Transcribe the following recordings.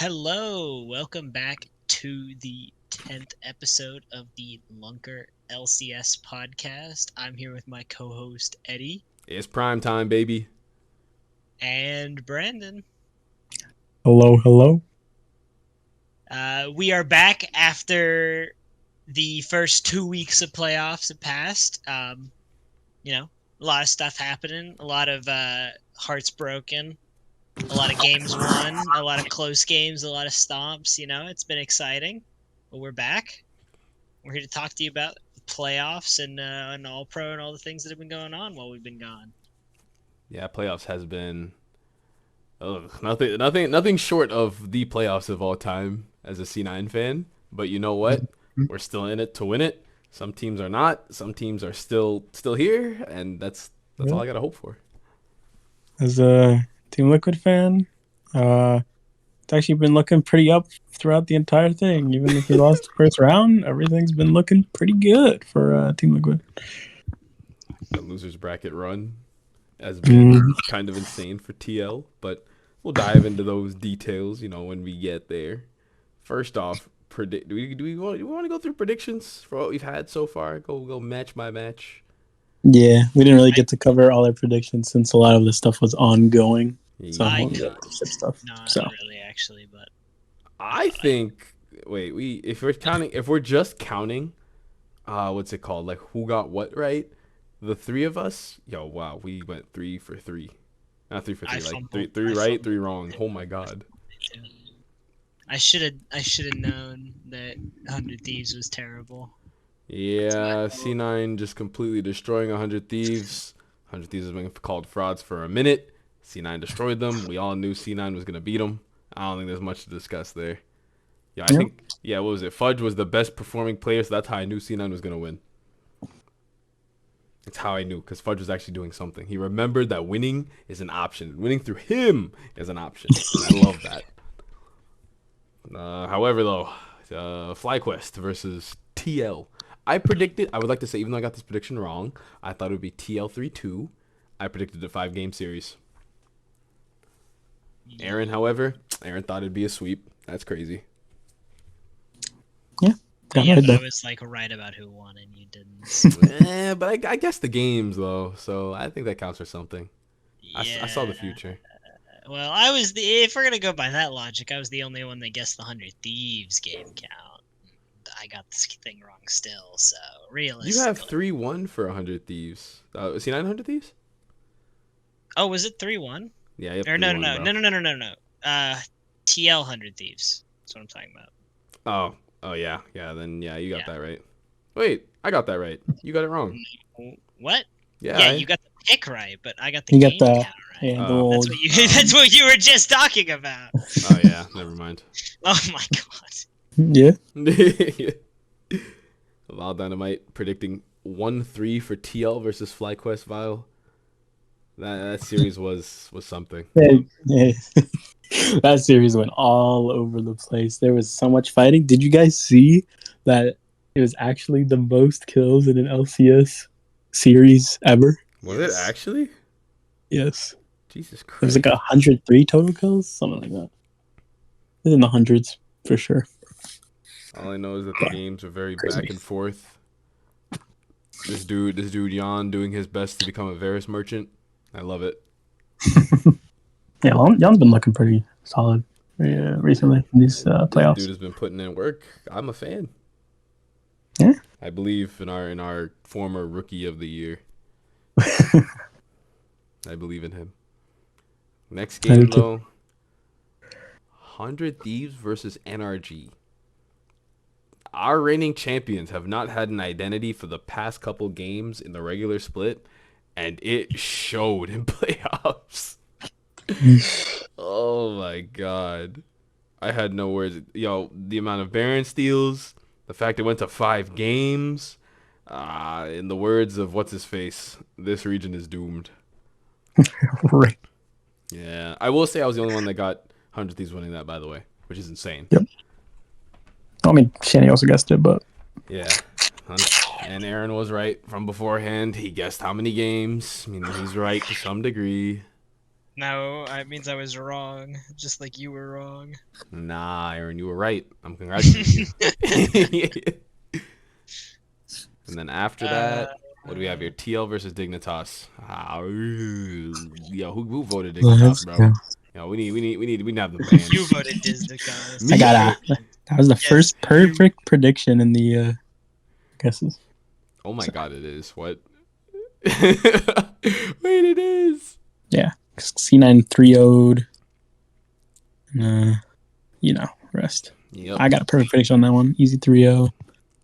Hello, welcome back to the 10th episode of the Lunker LCS Podcast. I'm here with my co-host Eddy It's prime time, baby. and Brandon. Hello. We are back after the first 2 weeks of playoffs have passed. A lot of stuff happening, a lot of hearts broken. A lot of games won, a lot of close games, a lot of stomps. It's been exciting. But we're back. We're here to talk to you about the playoffs and All Pro and all the things that have been going on while we've been gone. Yeah, playoffs has been nothing short of the playoffs of all time as a C9 fan. But you know what? We're still in it to win it. Some teams are not. Some teams are still here, and that's all I gotta hope for. As a Team Liquid fan, it's actually been looking pretty up throughout the entire thing. Even if we lost the first round, everything's been looking pretty good for Team Liquid. The losers bracket run has been kind of insane for TL, but we'll dive into those details, when we get there. First off, do we want to go through predictions for what we've had so far? Go match by match. Yeah, we didn't really get to cover all our predictions since a lot of the stuff was ongoing. So I won't could. get to shit stuff. Not So really, actually, but I think. Wait, if we're just counting, what's it called? Like who got what right? The three of us. Yo, wow, we went 3 for 3. Not 3 for 3, like three right, 3 wrong. Oh my god. I should have known that 100 Thieves was terrible. Yeah, C9 just completely destroying 100 Thieves. 100 Thieves has been called frauds for a minute. C9 destroyed them. We all knew C9 was going to beat them. I don't think there's much to discuss there. Yeah, I think, what was it? Fudge was the best performing player, so that's how I knew C9 was going to win. That's how I knew, because Fudge was actually doing something. He remembered that winning is an option. Winning through him is an option. And I love that. However, though, Flyquest versus TL. I would like to say, even though I got this prediction wrong, I thought it would be TL 3-2. I predicted a 5-game series. Ahren, however, thought it'd be a sweep. That's crazy. yeah, But I was right about who won, and you didn't. But I guess the games though, so I think that counts for something. Yeah. I saw the future. Well, if we're gonna go by that logic, I was the only one that guessed the 100 Thieves game count. I got this thing wrong still, so realistically. You have 3-1 for 100 Thieves. C9 100 Thieves? Oh, was it 3-1? Yeah, you have Or no. TL 100 Thieves. That's what I'm talking about. Oh yeah. Then you got that right. Wait, I got that right. You got it wrong. What? Yeah, you got the pick right, but I got the game count right. Yeah, That's what you were just talking about. Oh yeah, never mind. Oh my god. Yeah. Wild Dynamite predicting 1-3 for TL versus Flyquest Vile. That series was something. Yeah. That series went all over the place. There was so much fighting. Did you guys see that it was actually the most kills in an LCS series ever? Was it actually? Yes. Jesus Christ. It was like 103 total kills, something like that. It was in the hundreds for sure. All I know is that the games are very back and forth. This dude Jan doing his best to become a Varus merchant. I love it. Yeah, Jan's been looking pretty solid recently in these playoffs. Dude has been putting in work. I'm a fan. Yeah. I believe in our former rookie of the year. I believe in him. Next game though, 100 Thieves versus NRG. Our reigning champions have not had an identity for the past couple games in the regular split, and it showed in playoffs. Oh my god. I had no words. Yo, the amount of Baron steals, the fact it went to 5 games. In the words of what's his face, this region is doomed. Right. Yeah, I will say I was the only one that got 100 Thieves winning that, by the way, which is insane. Yep. I mean, Shanny also guessed it, but yeah. And Ahren was right from beforehand. He guessed how many games. I mean, he's right to some degree. No, it means I was wrong, just like you were wrong. Nah, Aaron, you were right. I'm congratulating you. And then after that, what do we have here? TL versus Dignitas. Yo, who voted Dignitas, Let's bro? go. Yo, we need to have the band. You voted Disneycast. I got that was the Yes, first perfect prediction in the guesses. Oh my god, it is. What? Wait, it is. Yeah, C9 3-0'd. Rest. Yep. I got a perfect prediction on that one. Easy 3-0.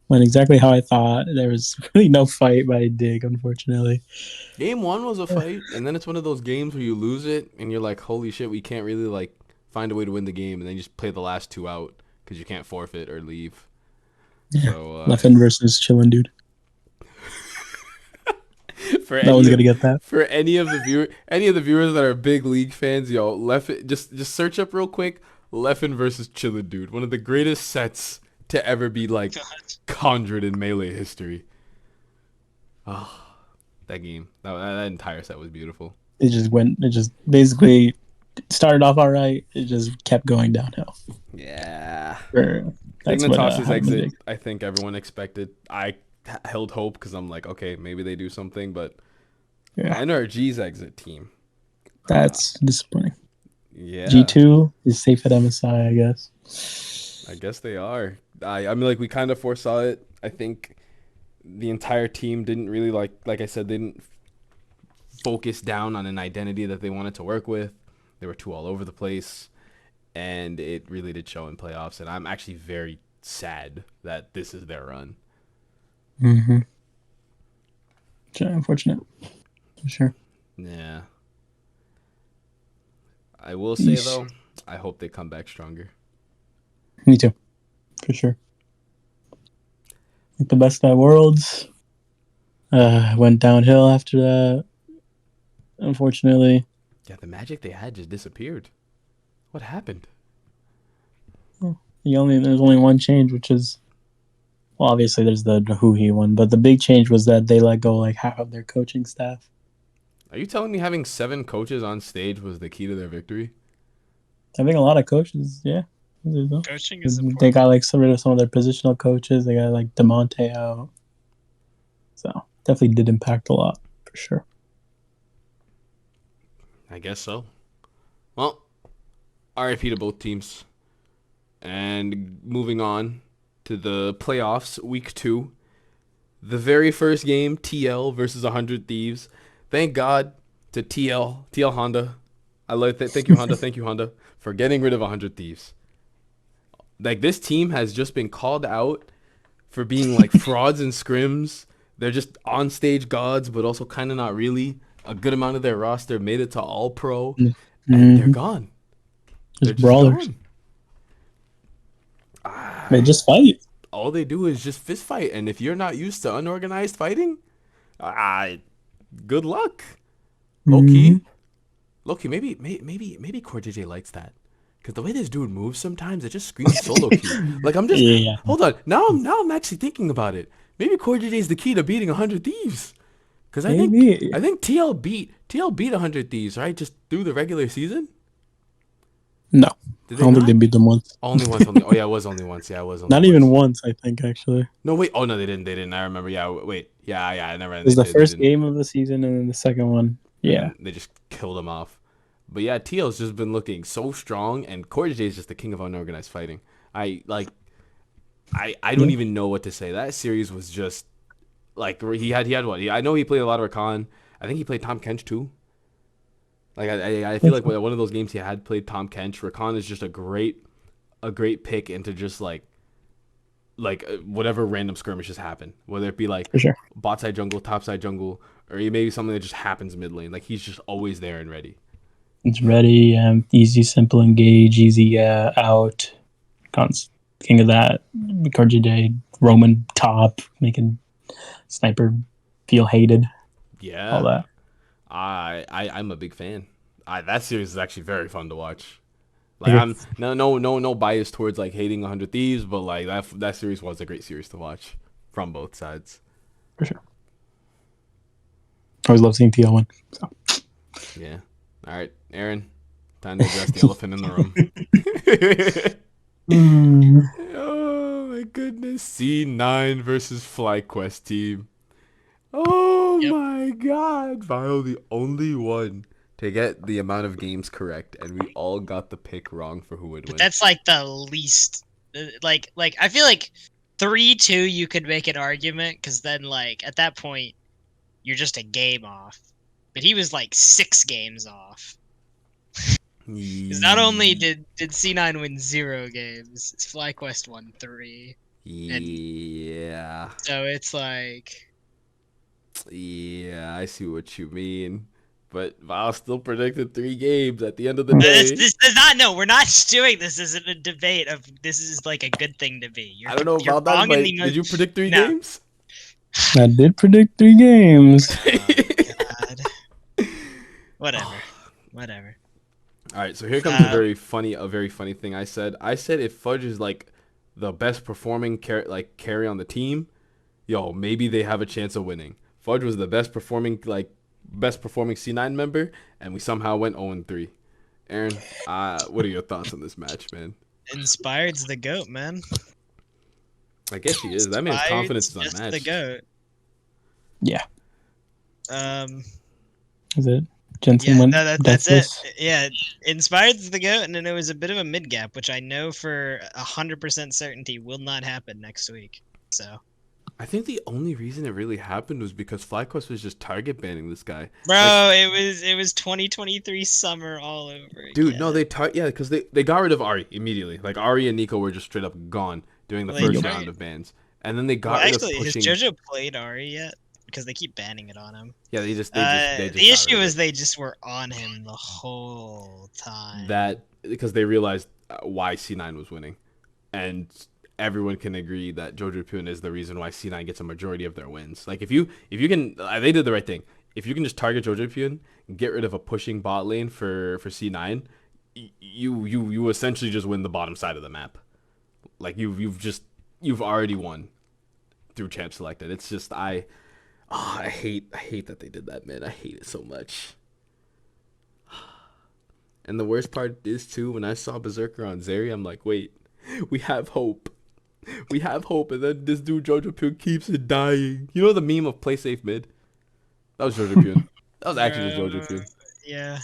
Went exactly how I thought. There was really no fight by Dig, unfortunately. Game 1 was a fight, and then it's one of those games where you lose it, and you're like, holy shit, we can't really like find a way to win the game, and then you just play the last 2 out because you can't forfeit or leave. Yeah. So Leffen versus Chillin' Dude. for No one's gonna get that. For any of the viewers that are big league fans, yo, Leffen, just search up real quick, Leffen versus Chillin' Dude, one of the greatest sets to ever be like conjured in Melee history. Oh, that game, that entire set was beautiful. It just basically started off all right. It just kept going downhill. Yeah. Dignitas's exit, I think everyone expected. I held hope because I'm like, okay, maybe they do something, but yeah, NRG's exit team. That's disappointing. Yeah. G2 is safe at MSI, I guess. I guess they are. I mean, like, we kind of foresaw it. I think the entire team didn't really, like I said, they didn't focus down on an identity that they wanted to work with. They were too all over the place, and it really did show in playoffs, and I'm actually very sad that this is their run. Mm-hmm. Unfortunate. For sure. Yeah. I will say, though, I hope they come back stronger. Me too. For sure. Like the best at Worlds. Went downhill after that. Unfortunately. Yeah, the magic they had just disappeared. What happened? There's only one change, which is, well, obviously there's the Huhi one, but the big change was that they let go like half of their coaching staff. Are you telling me having 7 coaches on stage was the key to their victory? I think a lot of coaches, yeah. Coaching is important. They got like rid of some of their positional coaches. They got like DeMonte out. So definitely did impact a lot, for sure. I guess so. Well, RIP to both teams. And moving on to the playoffs, week 2. The very first game, TL versus 100 Thieves. Thank God to TL Honda. I like that. Thank you, Honda. Thank you, Honda, for getting rid of 100 Thieves. Like, this team has just been called out for being like frauds and scrims. They're just on stage gods, but also kind of not really. A good amount of their roster made it to All Pro, and they're gone. They're just brawlers. Gone. They just fight. All they do is just fist fight, and if you're not used to unorganized fighting, good luck. Low key, maybe Core JJ likes that. Because the way this dude moves sometimes, it just screams solo queue. Like, I'm just... Yeah. Hold on. Now I'm actually thinking about it. Maybe Core JJ is the key to beating 100 Thieves. Because I think TL beat 100 Thieves, right? Just through the regular season? No. I don't think they beat them once. Only once. Oh, yeah, it was only once. Yeah, it was only Not once. even once, I think, actually. No, wait. Oh, no, they didn't. I remember. Yeah, wait. Yeah, I never... It was the first game of the season, and then the second one. Yeah. They just killed them off. But yeah, TL's just been looking so strong, and Core J is just the king of unorganized fighting. I don't even know what to say. That series was just like he had what? I know he played a lot of Rakan. I think he played Tom Kench too. Like I feel like one of those games he had played Tom Kench. Rakan is just a great pick into just like whatever random skirmishes happen, whether it be like bot side jungle, top side jungle, or maybe something that just happens mid lane. Like, he's just always there and ready. It's ready, easy, simple engage, easy out. King of that. Karji Day, Roman top, making sniper feel hated. Yeah. All that. I'm a big fan. That series is actually very fun to watch. Like, I'm no bias towards like hating 100 Thieves, but like that series was a great series to watch from both sides. For sure. I always love seeing TL win. So. Yeah. All right, Ahren, time to address the elephant in the room. Oh my goodness, C9 versus Flyquest team. Oh Yep. my God, Vile, the only one to get the amount of games correct, and we all got the pick wrong for who would But win. that's like the least. Like I feel like 3-2 you could make an argument because then like at that point you're just a game off. But he was like 6 games off. Because not only did C9 win 0 games, FlyQuest won 3. Yeah. So it's like, Yeah, I see what you mean. But Val still predicted 3 games at the end of the day. this does not. No, we're not doing this. This isn't a debate of this is like a good thing to be. I don't know you're about that, wrong but in the did you predict 3 No. games? I did predict 3 games. God. Whatever. All right, so here comes a very funny thing I said. I said if Fudge is like the best performing carry on the team, yo, maybe they have a chance of winning. Fudge was the best performing C9 member, and we somehow went 0-3. Ahren, what are your thoughts on this match, man? Inspired's the GOAT, man. I guess he is. That man's confidence is Just unmatched. the GOAT. Yeah. Is it? Yeah, Jensen went that's it. deathless. Yeah, Inspired's the GOAT, and then it was a bit of a mid gap, which I know for 100% certainty will not happen next week. So, I think the only reason it really happened was because Flyquest was just target banning this guy. bro, it was 2023 summer all over again. Dude, no, because they got rid of Ahri immediately. Like Ahri and Nico were just straight up gone during the first round of bans, and then they got rid of pushing. Has JoJo played Ahri yet? Because they keep banning it on him. Yeah, they just the issue is they just were on him the whole time. That because they realized why C9 was winning, and everyone can agree that Jojo Pune is the reason why C9 gets a majority of their wins. Like if you can, they did the right thing. If you can just target Jojo Pune, get rid of a pushing bot lane for C9, you essentially just win the bottom side of the map. Like you've already won through champ selected. It's just I hate that they did that, man. I hate it so much. And the worst part is too, when I saw Berserker on Zeri, I'm like, wait, we have hope. We have hope, and then this dude Jojo Pune keeps it dying. You know the meme of play safe mid? That was Jojo Pune. That was actually just Jojo Pune. Yeah.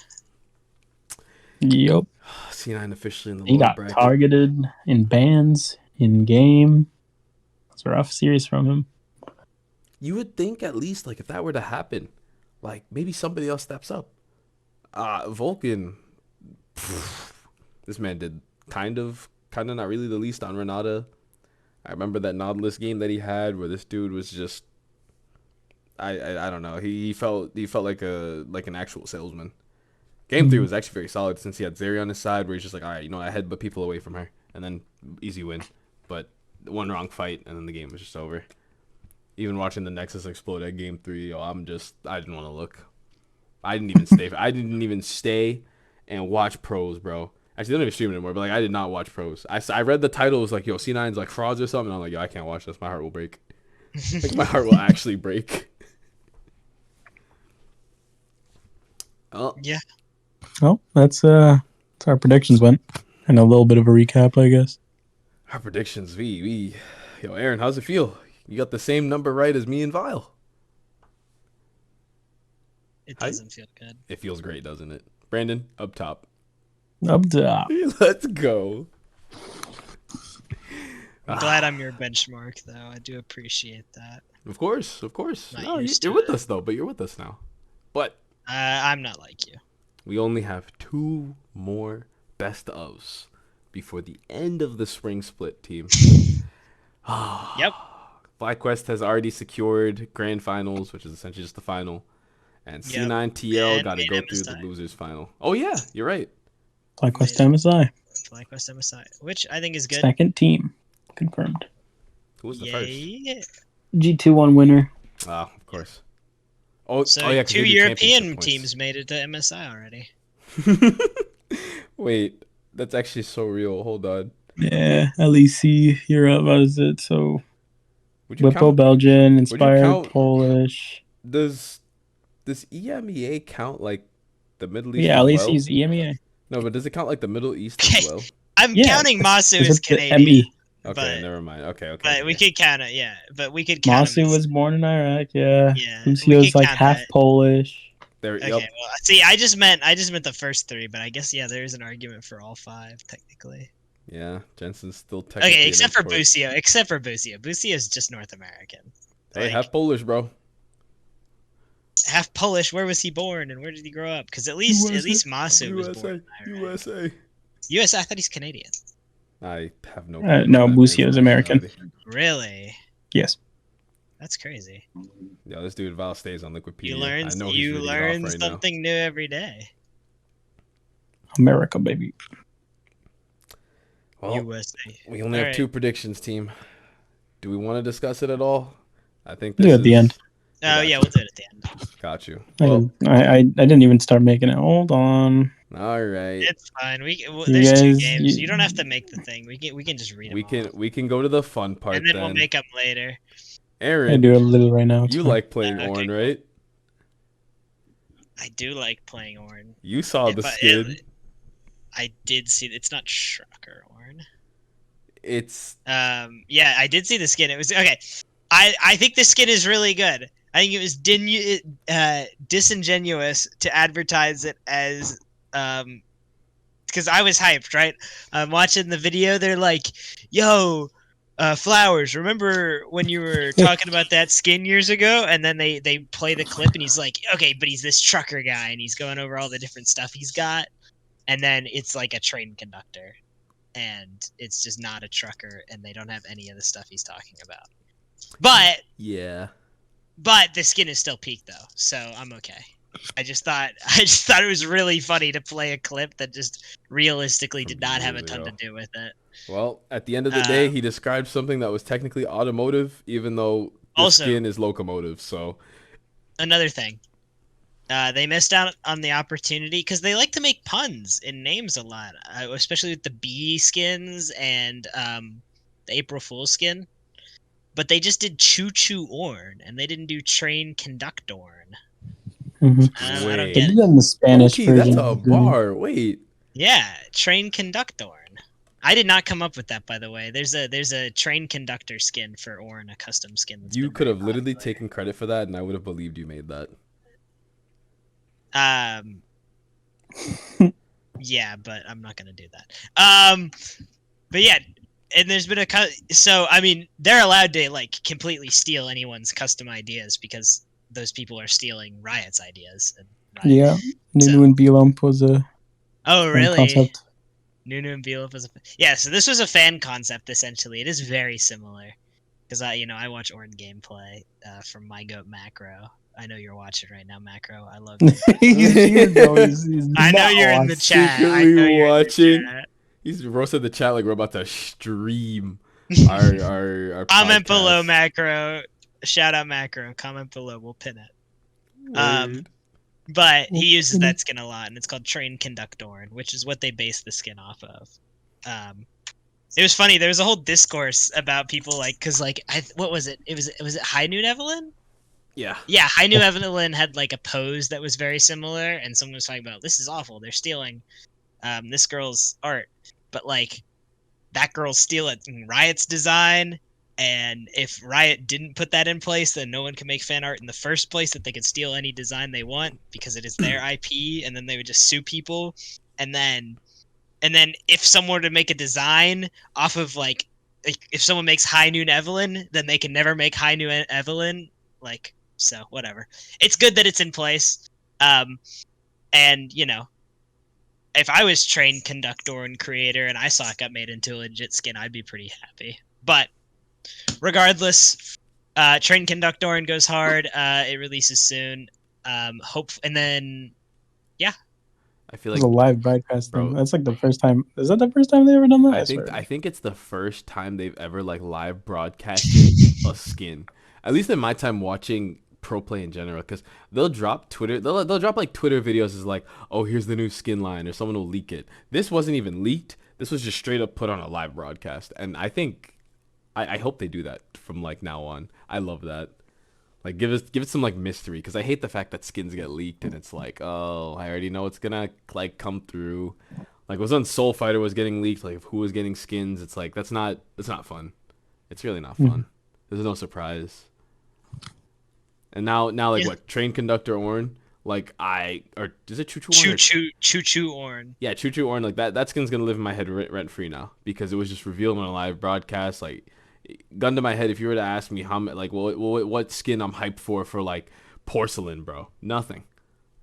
Yep. C9 officially in the He lower got bracket. targeted in bans, in game. It's a rough series from him. You would think at least, like, if that were to happen, like, maybe somebody else steps up. Vulcan, this man did kind of not really the least on Renata. I remember that Nautilus game that he had where this dude was just, I don't know. He felt like an actual salesman. Game 3 was actually very solid since he had Zeri on his side where he's just like, all right, I headbutt people away from her and then easy win. But one wrong fight and then the game was just over. Even watching the Nexus explode at Game 3, I didn't want to look. I didn't even stay and watch pros, bro. Actually, they don't even stream anymore, but like I did not watch pros. I read the title, it was like, yo, C9's like frauds or something. And I'm like, yo, I can't watch this. My heart will break. Like my heart will actually break. Oh Yeah. Well, that's our predictions went. And a little bit of a recap, I guess. Our predictions, yo, Ahren, how's it feel? You got the same number right as me and Vile. It doesn't feel good. It feels great, doesn't it? Brandon, up top. Up top. Let's go. I'm glad I'm your benchmark, though. I do appreciate that. Of course. Not No, used you're to with it. us, though, but you're with us now. But I'm not like you. we only have 2 more best ofs before the end of the spring split, team. Yep. Flyquest has already secured grand finals, which is essentially just the final. And Yep. C9 TL got to And go through the MSI. losers final. Oh, yeah, you're right. Flyquest MSI. Flyquest MSI, which I think is good. Second team. Confirmed. Who was the first? Yay. G2-1 winner. Ah, of course. Oh, So yeah, 'cause 2 they do European championship teams made it to MSI already. points. Wait, that's actually so real. Hold on. Yeah, LEC, Europe, what is it? So, Would you Whippo count? Belgian, Inspired count- Polish. Does EMEA count like the Middle East Yeah, as at least well? he's EMEA. No, but does it count like the Middle East as well? I'm Yeah, counting Masu it's as with the Canadian, ME. Okay, but never mind. Okay. but we could count it. Yeah, but we could count him Masu as, was born in Iraq. Yeah, yeah, we Lucio's could like count half that. Polish. There. Okay, Yep. well, see, I just meant the first 3, but I guess yeah, there is an argument for all 5 technically. Yeah, Jensen's still technically. Okay, an except for import. Busio. Busio is just North American. Hey, Like, half Polish, bro. half Polish. Where was he born and where did he grow up? Because at least Masu was born in Iraq. USA. US. I thought he's Canadian. I have no. No, Busio is American. Really? Yes. That's crazy. Yeah, this dude Val stays on Wikipedia. You learn. I know he's You reading it learn off right something new every day. America, baby. Now. Well, USA. we only have Alright. 2 predictions, team. Do we want to discuss it at all? I think Do it at the end. Oh yeah, we'll do it at the end. Got you. Well, I didn't even start making it. Hold on. all right. It's fine. There's 2 guys- games. you- You don't have to make the thing. We can just read them. We can go to the fun part and then then. we'll make them later. I Aaron, do a little right now. It's you fine. like playing Okay, Ornn, cool. right? I do like playing Ornn. You saw the But skin. I did see. It's not Trucker Ornn. It's Yeah, I did see the skin. It was okay. I think the skin is really good. I think it was disingenuous to advertise it as because I was hyped, right? I'm watching the video. They're like, "Yo, Flowers, remember when you were talking about that skin years ago?" And then they play the clip, and he's like, "Okay, but he's this trucker guy, and he's going over all the different stuff he's got." And then it's like a train conductor, and it's just not a trucker, and they don't have any of the stuff he's talking about. But yeah. the skin is still peak though, so I'm okay. I just thought it was really funny to play a clip that just realistically did not have a ton to do with it. Well, at the end of the day, he described something that was technically automotive, even though the Also- skin is locomotive. So Another thing, they missed out on the opportunity because they like to make puns in names a lot, especially with the bee skins and the April Fool's skin. But they just did choo ornn, and they didn't do train conductorn. Mhm. I don't Wait. They get did it. it in the Spanish okay, version. that's a bar. Wait. Yeah, train conductorn. I did not come up with that, by the way. There's a train conductor skin for Ornn, a custom skin. That's You been could very have literally popular. taken credit for that, and I would have believed you made that. Yeah, but I'm not gonna do that. But yeah, and there's been so I mean they're allowed to like completely steal anyone's custom ideas because those people are stealing Riot's ideas. And Riot. Yeah, Nunu So- and Belamp was a Oh fan really? concept. Nunu and Beelif was yeah. So this was a fan concept essentially. It is very similar because I watch Ornn gameplay from My Goat Macro. I know you're watching right now, Macro. I love you. He's I know not you're in the watching. chat. I Secretly know you're watching. In the chat. He's roasted the chat like we're about to stream our Comment podcast. below, Macro. Shout out, Macro. Comment below. We'll pin it. Word. But he uses that skin a lot, and it's called Train Conductorn, which is what they base the skin off of. It was funny. There was a whole discourse about people because what was it? Was it High Noon Evelyn? Yeah. Yeah, High Noon Evelyn had like a pose that was very similar, and someone was talking about this is awful. They're stealing this girl's art, but like that girl's stealing Riot's design. And if Riot didn't put that in place, then no one can make fan art in the first place that they could steal any design they want because it is their IP, and then they would just sue people. And then if someone were to make a design off of like if someone makes High Noon Evelyn, then they can never make High Noon Evelyn. Like, so whatever. It's good that it's in place. And if I was Train Conductor and creator and I saw it got made into a legit skin, I'd be pretty happy. But regardless, Train Conductor goes hard. It releases soon. And then I feel It was like a live broadcast. Bro. That's like the first time. Is that the first time they ever done that? I think it's the first time they've ever like live broadcasted a skin. At least in my time watching pro play in general, because they'll drop they'll drop like Twitter videos as like, oh, here's the new skin line, or someone will leak it. This wasn't even leaked. This was just straight up put on a live broadcast, and I think I hope they do that from like now on. I love that. Like give it some like mystery, because I hate the fact that skins get leaked and it's like, oh, I already know it's gonna like come through. Like was on Soul Fighter was getting leaked, like who was getting skins. It's like that's not fun. It's really not fun. There's no surprise. And now like what? Train Conductor Ornn? Like or is it choo Choo Ornn. Yeah, choo Ornn. Like that skin's gonna live in my head rent free now, because it was just revealed on a live broadcast. Like, gun to my head, if you were to ask me what skin I'm hyped for like porcelain, bro, nothing.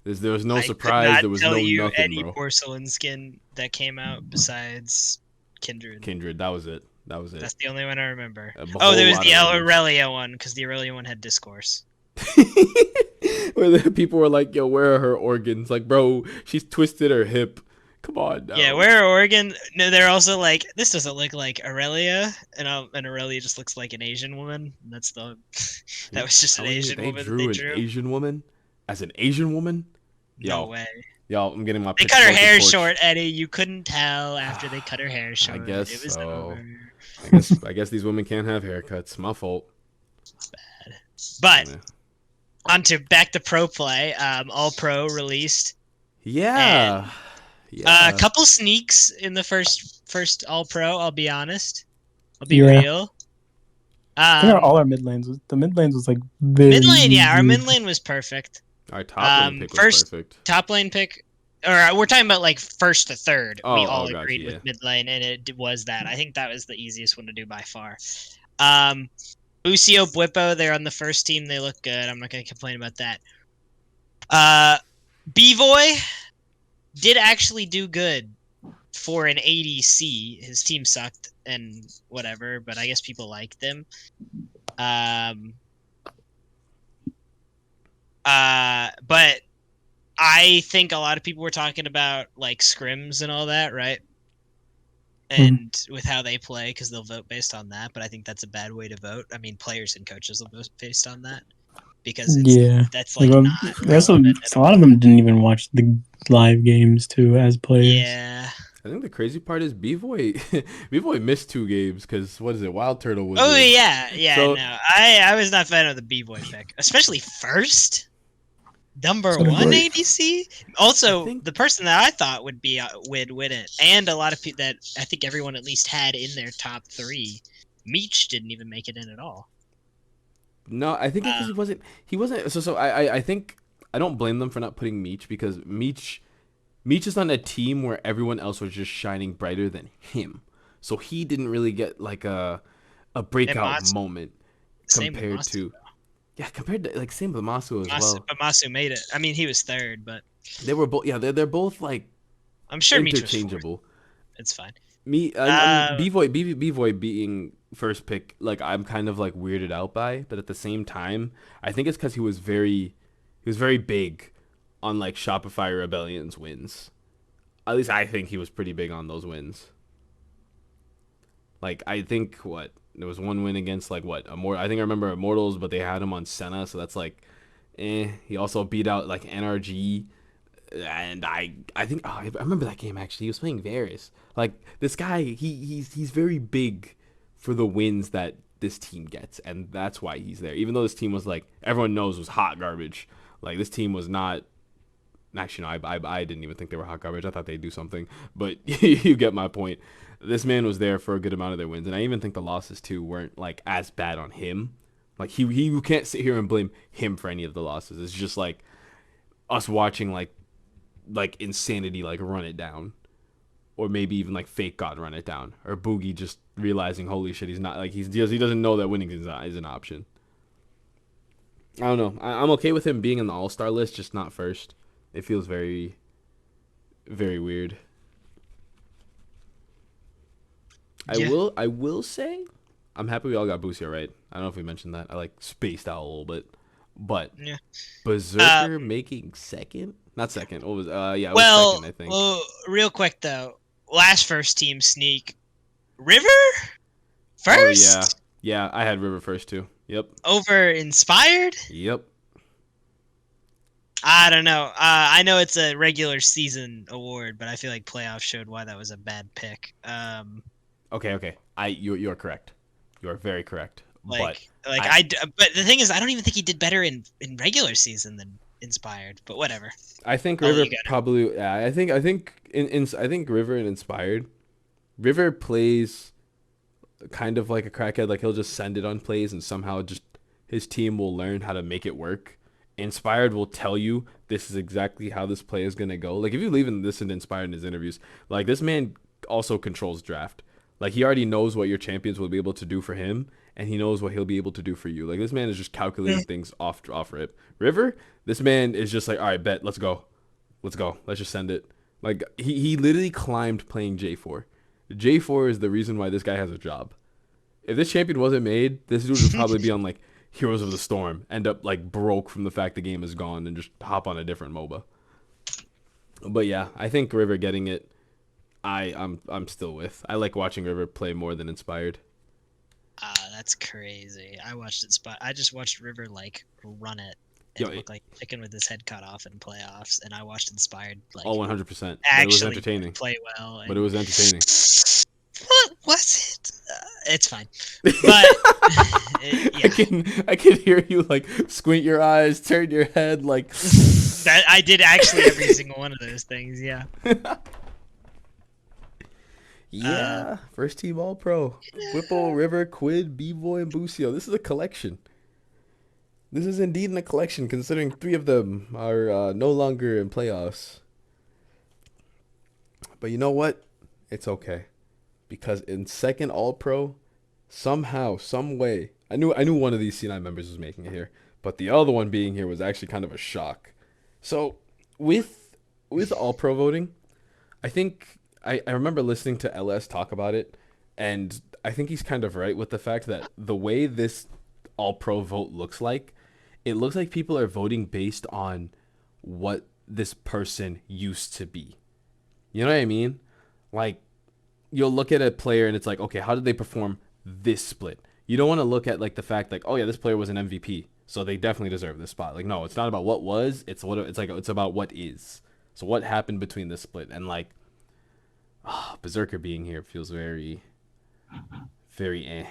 There was no surprise. There was no nothing, any bro. porcelain skin that came out besides Kindred. That was it. That's the only one I remember. There was the Aurelia one, because the Aurelia one had Discourse. Where the people were like, yo, where are her organs? Like, bro, she's twisted her hip. Come on now. Yeah, where are organs? No, they're also like, this doesn't look like Aurelia, and Aurelia just looks like an Asian woman. And that's that was just an Asian woman. They drew an Asian woman as an Asian woman. No way. Y'all, I'm getting my. They cut her hair short, Eddie. You couldn't tell after they cut her hair short. I guess it was so. Over. I guess these women can't have haircuts. My fault. It's bad. But back to pro play. All Pro released. Yeah. A couple sneaks in the first All Pro. I'll be honest. I'll be real. I think all our mid lanes was like very mid lane. Yeah, our mid lane was perfect. Our top lane pick was perfect. Top lane pick, or we're talking about like first to third. We all agreed gotcha, with mid lane, and it was that. I think that was the easiest one to do by far. Usio, Bwipo, they're on the first team. They look good. I'm not going to complain about that. B-Boy did actually do good for an ADC. His team sucked and whatever, but I guess people liked him. But I think a lot of people were talking about like scrims and all that, right? And with how they play, because they'll vote based on that. But I think that's a bad way to vote. I mean, players and coaches will vote based on that, because that's like not a lot of them didn't even watch the live games too as players. Yeah. I think the crazy part is B-Boy missed 2 games because what is it? Wild Turtle was. Oh yeah. So, no, I was not a fan of the B-Boy pick, especially first. Number 1 ADC. Also, the person that I thought would be win it, and a lot of people that I think everyone at least had in their top 3. Meech didn't even make it in at all. No, I think because he wasn't. So I think I don't blame them for not putting Meech, because Meech is on a team where everyone else was just shining brighter than him, so he didn't really get like a breakout moment compared to. Yeah, compared to like same with Masu as well. But Masu made it. I mean, he was third, but they were both. Yeah, they're both like. I'm sure interchangeable. It's fine. B-Boy being first pick, like I'm kind of like weirded out by, but at the same time, I think it's because he was very big on like Shopify Rebellion's wins. At least I think he was pretty big on those wins. Like I think there was one win against like I think I remember Immortals, but they had him on Senna, so that's like, He also beat out like NRG, and I think I remember that game actually. He was playing Varus. Like this guy, he's very big for the wins that this team gets, and that's why he's there. Even though this team was like everyone knows was hot garbage. Like this team was not. Actually, no, I didn't even think they were hot garbage. I thought they'd do something, but you get my point. This man was there for a good amount of their wins, and I even think the losses too weren't like as bad on him. Like you can't sit here and blame him for any of the losses. It's just like us watching like Insanity like run it down, or maybe even like Fake God run it down, or Boogie just realizing holy shit he's not like he doesn't know that winning is an option. I don't know. I'm okay with him being in the All-Star list, just not first. It feels very, very weird. Yeah. I will say, I'm happy we all got Boosia right. I don't know if we mentioned that. I like spaced out a little bit, but yeah. Berserker making second, not second. What was it was second, I think. Well, real quick though, last first team sneak, River first. Oh, yeah. I had River first too. Yep. Over Inspired. Yep. I don't know. I know it's a regular season award, but I feel like playoffs showed why that was a bad pick. Okay. You are correct. You are very correct. But the thing is, I don't even think he did better in regular season than Inspired. But whatever. I think River probably. Yeah, I think I think River and Inspired. River plays kind of like a crackhead. Like he'll just send it on plays, and somehow just his team will learn how to make it work. Inspired will tell you this is exactly how this play is gonna go. Like if you listen to Inspired in his interviews, like this man also controls draft. Like he already knows what your champions will be able to do for him, and he knows what he'll be able to do for you. Like this man is just calculating things off rip. River, this man is just like, all right, bet, let's go, let's just send it. Like he literally climbed playing J4. J4 is the reason why this guy has a job. If this champion wasn't made, this dude would probably be on like Heroes of the Storm, end up like broke from the fact the game is gone, and just hop on a different MOBA. But yeah, I think River getting it. I'm still with. I like watching River play more than Inspired. That's crazy. I just watched River like run it and look like chicken with his head cut off in playoffs, and I watched Inspired like 100%. Actually, it was entertaining. Play well, But it was entertaining. What was it? It's fine. But I can hear you like squint your eyes, turn your head like that. I did actually every single one of those things. Yeah. Yeah, first team All Pro. Whipple, River, Quid, B-Boy, and Busio. This is a collection. This is indeed a collection, considering 3 of them are no longer in playoffs. But you know what? It's okay, because in second All Pro, somehow, some way, I knew one of these C9 members was making it here, but the other one being here was actually kind of a shock. So with All Pro voting, I think. I remember listening to LS talk about it, and I think he's kind of right with the fact that the way this All-Pro vote looks like, it looks like people are voting based on what this person used to be. You know what I mean? Like, you'll look at a player and it's like, okay, how did they perform this split? You don't want to look at like the fact like, oh yeah, this player was an MVP, so they definitely deserve this spot. Like, no, it's not about what was, it's about what is. So what happened between this split, and like, Berserker being here feels very, very eh.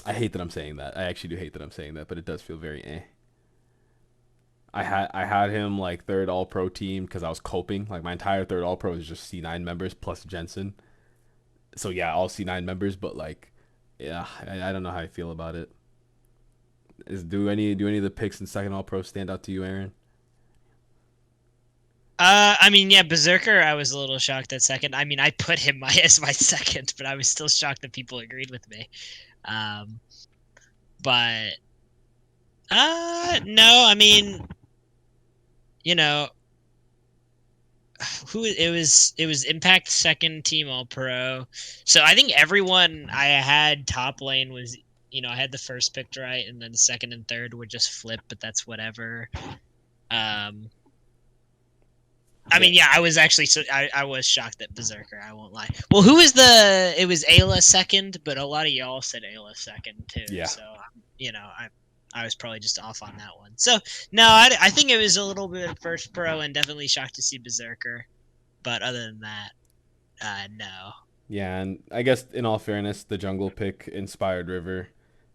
I hate that I'm saying that. I actually do hate that I'm saying that, but it does feel very eh. I had him like third All Pro team because I was coping. Like my entire third All Pro is just C9 members plus Jensen. So yeah, all C9 members, but like, yeah, I don't know how I feel about it. Do any of the picks in second All Pro stand out to you, Ahren? I mean, yeah, Berserker, I was a little shocked at second. I mean, I put him as my second, but I was still shocked that people agreed with me. But no, I mean, you know, it was Impact second team All Pro. So I think everyone I had top lane was, I had the first picked right, and then second and third were just flip, but that's whatever. I mean, yeah, I was actually I was shocked at Berserker. I won't lie. Well, it was Ayla second, but a lot of y'all said Ayla second too. Yeah. So I was probably just off on that one. So no, I think it was a little bit of first pro, and definitely shocked to see Berserker. But other than that, no. Yeah, and I guess in all fairness, the jungle pick Inspired River,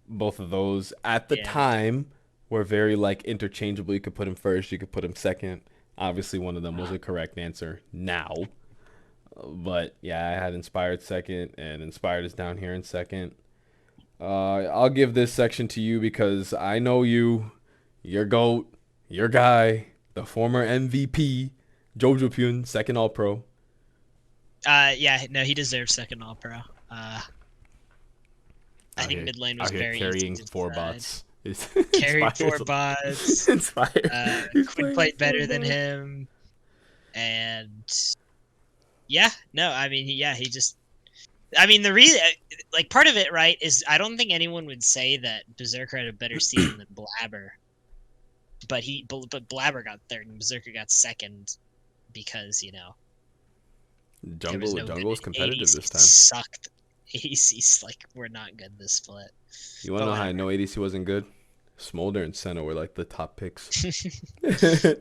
both of those at the time were very like interchangeable. You could put him first, you could put him second. Obviously, one of them was a correct answer now. But, yeah, I had Inspired second, and Inspired is down here in second. I'll give this section to you because I know you, your GOAT, your guy, the former MVP, Jojo Pyun, second All-Pro. Yeah, no, he deserves second All-Pro. I think mid lane was very carrying easy to 4 decide. bots. Carried 4 bots. Inspired. Quinn played better than him, and yeah, no, I mean, he just. I mean, the reason, like, part of it, right, is I don't think anyone would say that Berserker had a better season than Blabber, but Blabber got third and Berserker got second because Jungle was competitive ADC this time. Sucked. ADCs were not good this split. You want to know how I know ADC wasn't good? Smolder and Senna were like the top picks. Dude, this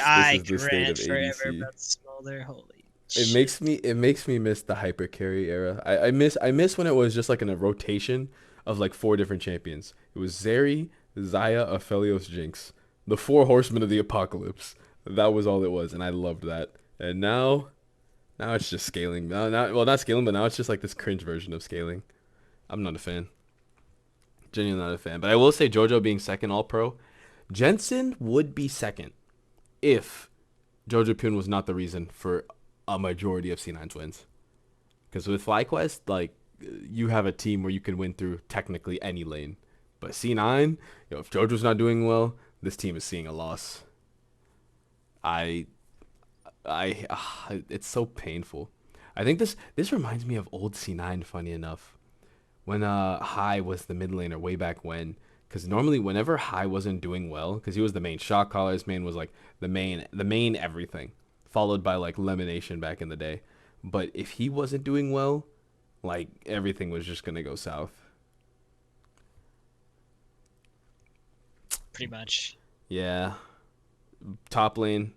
I is the state rant of forever ADC. about Smolder. Holy It makes me miss the hyper carry era. I miss when it was just like in a rotation of like 4 different champions. It was Zeri, Zaya, Aphelios, Jinx, the 4 horsemen of the apocalypse. That was all it was, and I loved that. And now it's just scaling. Well, not scaling, but now it's just like this cringe version of scaling. I'm not a fan. Genuinely not a fan. But I will say JoJo being second All Pro, Jensen would be second if JoJo Pyun was not the reason for a majority of C9's wins. Because with Flyquest, like, you have a team where you can win through technically any lane. But C9, if JoJo's not doing well, this team is seeing a loss. It's so painful. I think this reminds me of old C9. Funny enough, when High was the mid laner way back when. Because normally, whenever High wasn't doing well, because he was the main shot caller, his main was like the main everything, followed by like Lemonation back in the day. But if he wasn't doing well, like everything was just gonna go south. Pretty much. Yeah. Top lane,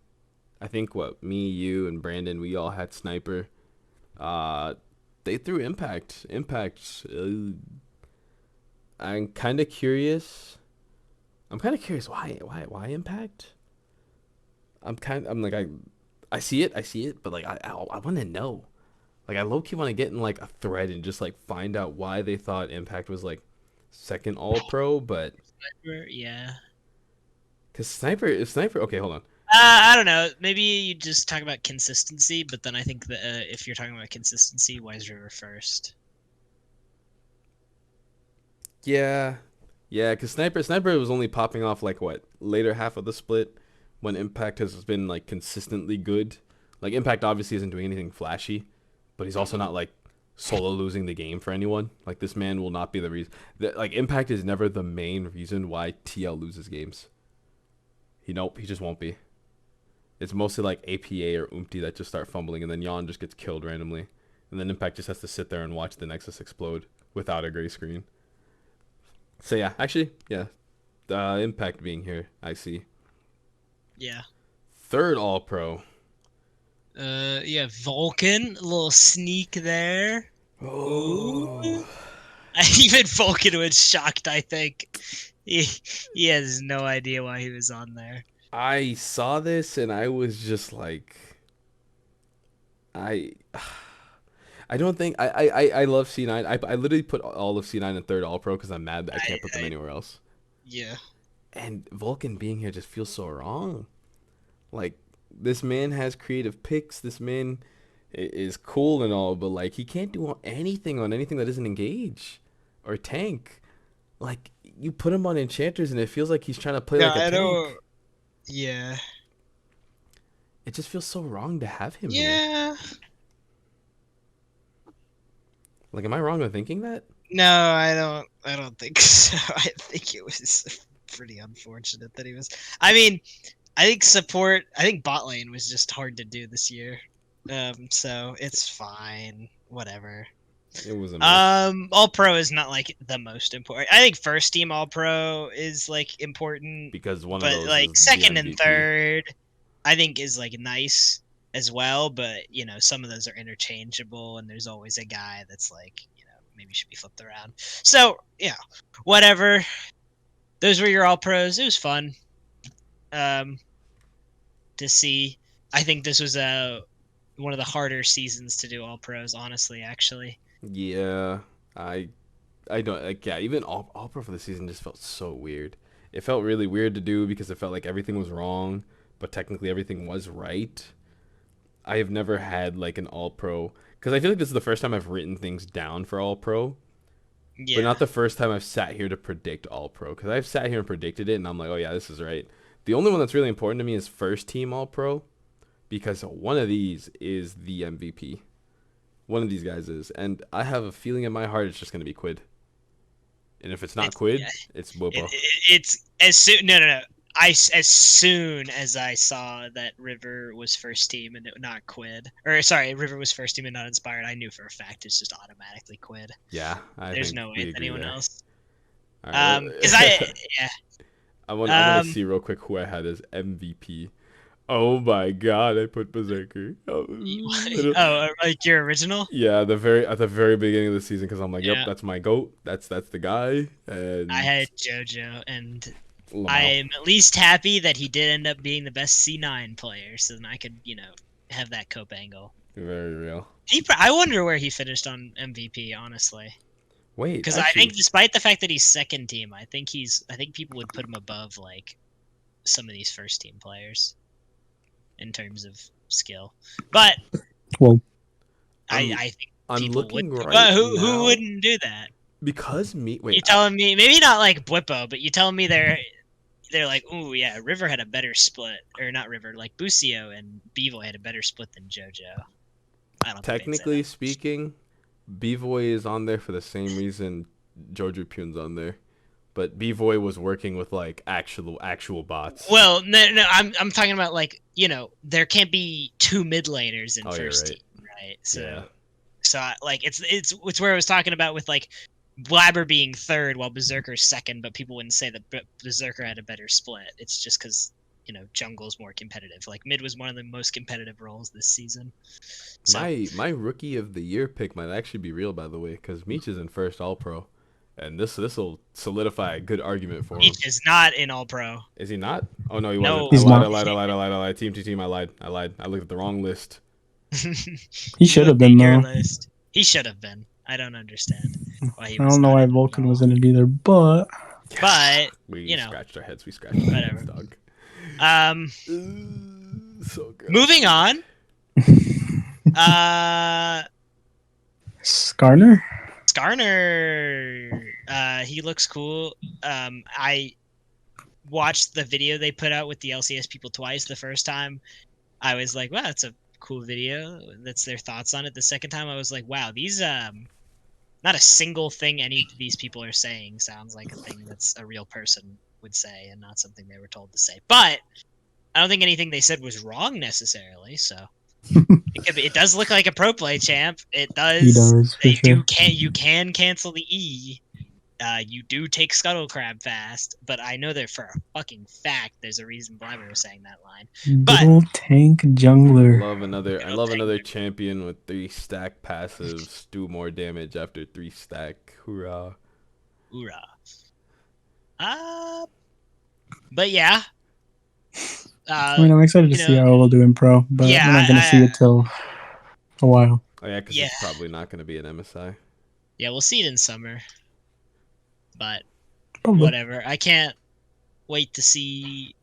I think me, you, and Brandon, we all had Sniper. They threw Impact. I'm kind of curious. Why Impact? I see it, but like I want to know. Like I low key want to get in like a thread and just like find out why they thought Impact was like second All Pro, but Sniper, yeah. Cause Sniper. Okay, hold on. I don't know. Maybe you just talk about consistency, but then I think that if you're talking about consistency, Wise River first. Yeah, because Sniper was only popping off like what later half of the split, when Impact has been like consistently good. Like Impact obviously isn't doing anything flashy, but he's also not like solo losing the game for anyone. Like this man will not be the reason. Like Impact is never the main reason why TL loses games. He just won't be. It's mostly like APA or Umti that just start fumbling, and then Yon just gets killed randomly, and then Impact just has to sit there and watch the Nexus explode without a gray screen. So yeah, actually, yeah, Impact being here, I see. Yeah. Third All Pro. Yeah, Vulcan, a little sneak there. Oh. Even Vulcan was shocked, I think. He has no idea why he was on there. I saw this and I was just like, I don't think I love C9. I literally put all of C9 in third All Pro because I'm mad that I can't put them anywhere else. Yeah. And Vulcan being here just feels so wrong. Like this man has creative picks. This man is cool and all, but like he can't do anything on anything that doesn't engage or tank. Like you put him on enchanters and it feels like he's trying to play like a tank. Yeah. It just feels so wrong to have him here. Like, am I wrong in thinking that? No, I don't think so. I think it was pretty unfortunate that he was. I mean, I think bot lane was just hard to do this year. So it's fine. Whatever. It was All Pro is not like the most important. I think first team All Pro is like important because one of those like is second and third I think is like nice as well, but some of those are interchangeable and there's always a guy that's like maybe should be flipped around. So whatever, those were your All Pros. It was fun to see. I think this was one of the harder seasons to do All Pros, honestly, actually. Yeah, I don't like. Yeah, even all Pro for the season just felt so weird. It felt really weird to do because it felt like everything was wrong, but technically everything was right. I have never had like an All Pro because I feel like this is the first time I've written things down for All Pro, but not the first time I've sat here to predict All Pro. Because I've sat here and predicted it, and I'm like, oh yeah, this is right. The only one that's really important to me is first team All Pro, because one of these is the MVP. One of these guys is, and I have a feeling in my heart it's just gonna be Quid. And if it's not Quid, it's Wopo. It's as soon no. As soon as I saw that River was first team and not Quid, or sorry, River was first team and not Inspired, I knew for a fact it's just automatically Quid. Yeah, there's no way it's anyone else. Right, Because I want to see real quick who I had as MVP. Oh my god, I put Berserker. Oh, like your original? yeah, at the very beginning of the season, because I'm like, yep, Yeah. that's my goat. That's the guy. And I had JoJo, and Lamau. I'm at least happy that he did end up being the best C9 player, so then I could, have that cope angle. Very real. I wonder where he finished on MVP, honestly. Wait, Because I think, despite the fact that he's second team, I think people would put him above like some of these first team players in terms of skill. But Well, I think I'm people looking would. right But who now. wouldn't do that? Because me. Wait, You're telling me maybe not like Bwippo, but you telling me they're like, ooh yeah, River had a better split, or not River, like Busio and Bevoy had a better split than JoJo. I don't. Technically speaking, B-Voy is on there for the same reason Jojo Pun's on there. But B-Voy was working with like actual bots. Well, no, I'm talking about like, there can't be two mid laners in first team, right? So, yeah. Like it's where I was talking about with like Blabber being third while Berserker's second, but people wouldn't say that Berserker had a better split. It's just because jungle's more competitive. Like mid was one of the most competitive roles this season. So, My rookie of the year pick might actually be real, by the way, because Meech is in first All Pro, and this will solidify a good argument for him. Meech is not in All Pro. Is he not? Oh no, he No, wasn't. he's I not. lied. Team. I lied. I looked at the wrong list. He should have been though. He should have been. I don't understand why he I was don't know not why in Vulcan it was in it either, but We scratched our heads. Whatever. Heads, dog. So good. Moving on. Skarner. He looks cool. I watched the video they put out with the LCS people twice. The first time, I was like, wow, that's a cool video. That's their thoughts on it. The second time, I was like, wow, these not a single thing any of these people are saying sounds like a thing that's a real person would say and not something they were told to say. But I don't think anything they said was wrong necessarily, so it does look like a pro play champ. It does. He does. You can cancel the E. You do take Scuttle Crab fast, but I know that for a fucking fact there's a reason Blabber was saying that line. But little tank jungler. I love another champion with 3 stack passives, do more damage after 3 stack. Hoorah. Hoorah. But yeah. I mean, I'm excited to see how we'll do in pro, but we're not going to see it till a while. Oh yeah, because it's probably not going to be an MSI. Yeah, we'll see it in summer. But Probably. whatever. I can't wait to see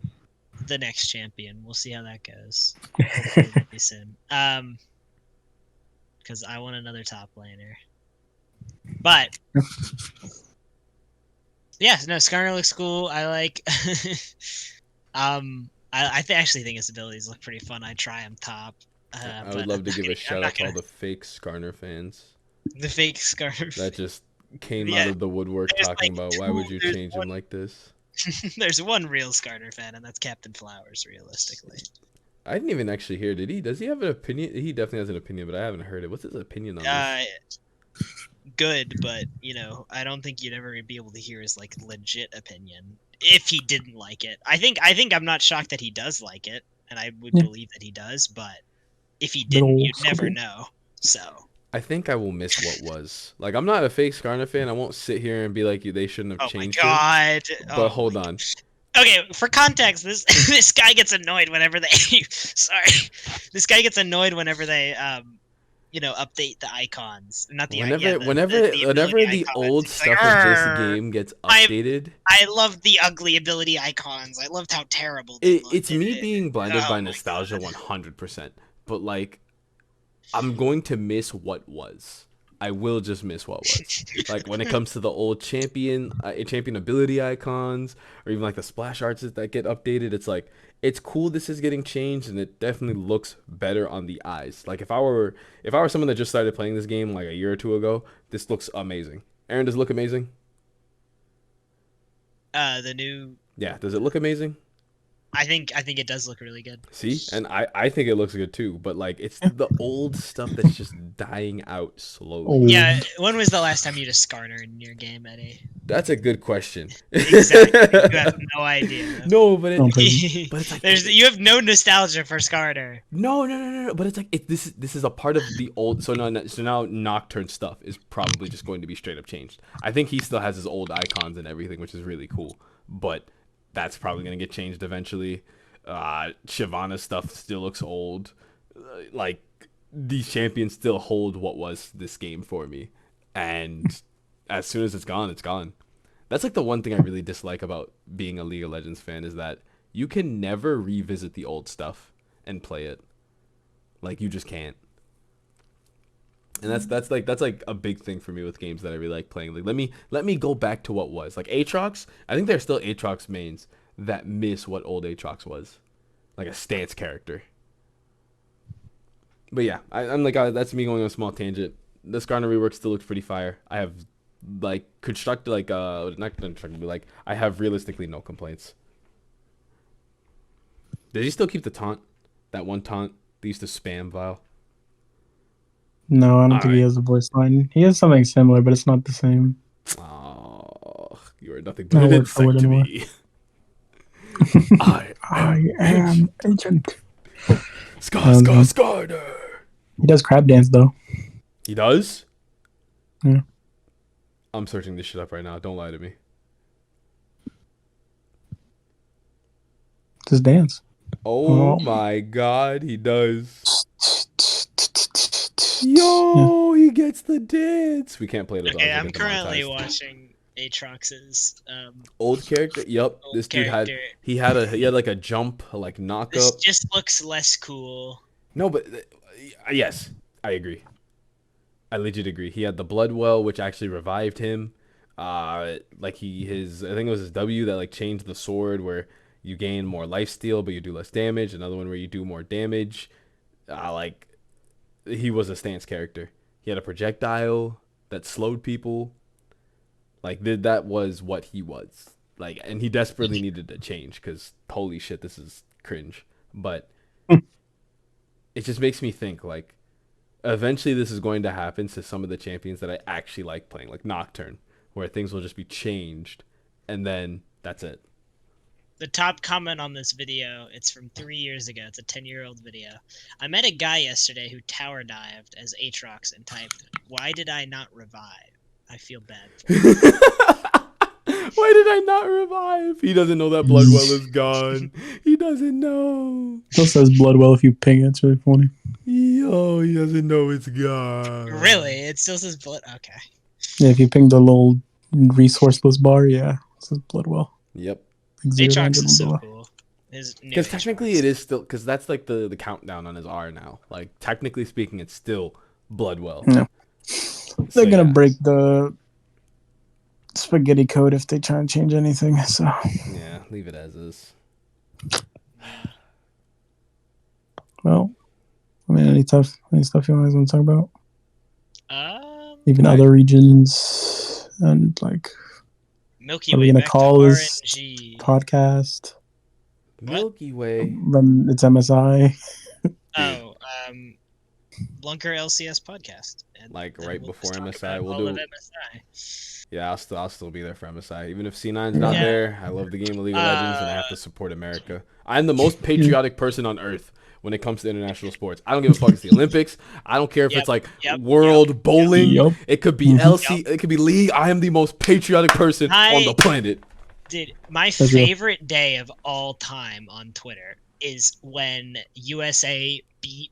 the next champion. We'll see how that goes. Hopefully it'll be soon. Because I want another top laner. But yeah, no, Skarner looks cool. I like. I actually think his abilities look pretty fun. I'd try him top. I would love to give a shout out to all the fake Skarner fans. The fake Skarner. That just came out of the woodwork talking about why would you change him like this? There's one real Skarner fan, and that's Captain Flowers, realistically. I didn't even actually hear. Does he have an opinion? He definitely has an opinion, but I haven't heard it. What's his opinion on this? Good, but I don't think you'd ever be able to hear his like legit opinion if he didn't like it. I think I'm not shocked that he does like it, and I would believe that he does, but if he didn't, you'd never know. So I think I will miss what was. Like, I'm not a fake Skarner fan. I won't sit here and be like, they shouldn't have changed it. But hold on. Okay, for context, this guy gets annoyed whenever they this guy gets annoyed whenever they update the icons. Not the whenever the old stuff of this game gets updated. I love the ugly ability icons. I loved how terrible they looked. It's me being blinded by nostalgia 100%. But like, I'm going to miss what was. I will just miss what was. Like when it comes to the old champion ability icons, or even like the splash arts that get updated, it's like, it's cool this is getting changed, and it definitely looks better on the eyes. Like if I were someone that just started playing this game like a year or two ago, this looks amazing. Ahren, does it look amazing? Yeah, does it look amazing? I think it does look really good. See, and I think it looks good too. But like, it's the old stuff that's just dying out slowly. Yeah, when was the last time you did Skarner in your game, Eddy? That's a good question. Exactly. You have no idea. No, but Don't take it's like You have no nostalgia for Skarner. no. But it's like this is a part of the old. So now Nocturne stuff is probably just going to be straight up changed. I think he still has his old icons and everything, which is really cool. But that's probably gonna get changed eventually. Shyvana's stuff still looks old. Like these champions still hold what was this game for me, and as soon as it's gone, it's gone. That's like the one thing I really dislike about being a League of Legends fan is that you can never revisit the old stuff and play it. Like you just can't. And that's like a big thing for me with games that I really like playing. Like let me go back to what was. Like Aatrox, I think there's still Aatrox mains that miss what old Aatrox was. Like a stance character. But yeah, I'm like that's me going on a small tangent. The Skarner rework still looks pretty fire. I have like constructed not constructed, but like I have realistically no complaints. Does he still keep the taunt? That one taunt they used to spam Vile? No, I don't think Alright. he has a voice line. He has something similar, but it's not the same. Oh, you are nothing but No an word for insect word to anymore. me. I am Agent. Skarner. He does crab dance though. He does? Yeah. I'm searching this shit up right now. Don't lie to me. Just dance. Oh my god, he does. Yo, he gets the dance. We can't play this. Okay, I'm currently watching Aatrox's old character. Yep, old this dude character. he had like a jump, like knock This up. just looks less cool. No, but yes, I agree. I legit agree. He had the blood well, which actually revived him. Like I think it was his W that like changed the sword where you gain more lifesteal but you do less damage. Another one where you do more damage. Like he was a stance character. He had a projectile that slowed people. Like that was what he was. Like, and he desperately needed to change because holy shit, this is cringe. But it just makes me think like eventually this is going to happen to some of the champions that I actually like playing, like Nocturne, where things will just be changed and then that's it. The top comment on this video, it's from 3 years ago. It's a 10-year-old video. I met a guy yesterday who tower dived as Aatrox and typed, "Why did I not revive? I feel bad for him." Why did I not revive? He doesn't know that Bloodwell is gone. He doesn't know. Still says Bloodwell if you ping it. It's really funny. Yo, he doesn't know it's gone. Really? It still says blood? Okay. Yeah, if you ping the little resourceless bar, yeah, it says Bloodwell. Yep. Aatrox is so cool. Because technically it is still, because that's like the countdown on his R now. Like technically speaking, it's still Bloodwell. No. They're gonna break the spaghetti code if they try and change anything. So yeah, leave it as is. Well, I mean, any stuff you guys want to talk about? Even right. other regions and like Milky are Way. we gonna back call to this RNG. podcast? Milky Way. It's MSI. Oh, Lunker LCS Podcast. And Like then right we'll before just talk MSI, about we'll all do. of MSI. Yeah, I'll still be there for MSI. Even if C9's not Yeah. there, I love the game of League of Legends and I have to support America. I'm the most patriotic person on earth when it comes to international sports. I don't give a fuck if it's the Olympics. I don't care if it's like World Bowling. Yep. It could be LC. It could be League. I am the most patriotic person on the planet. Dude, my That's real. favorite day of all time on Twitter is when USA beat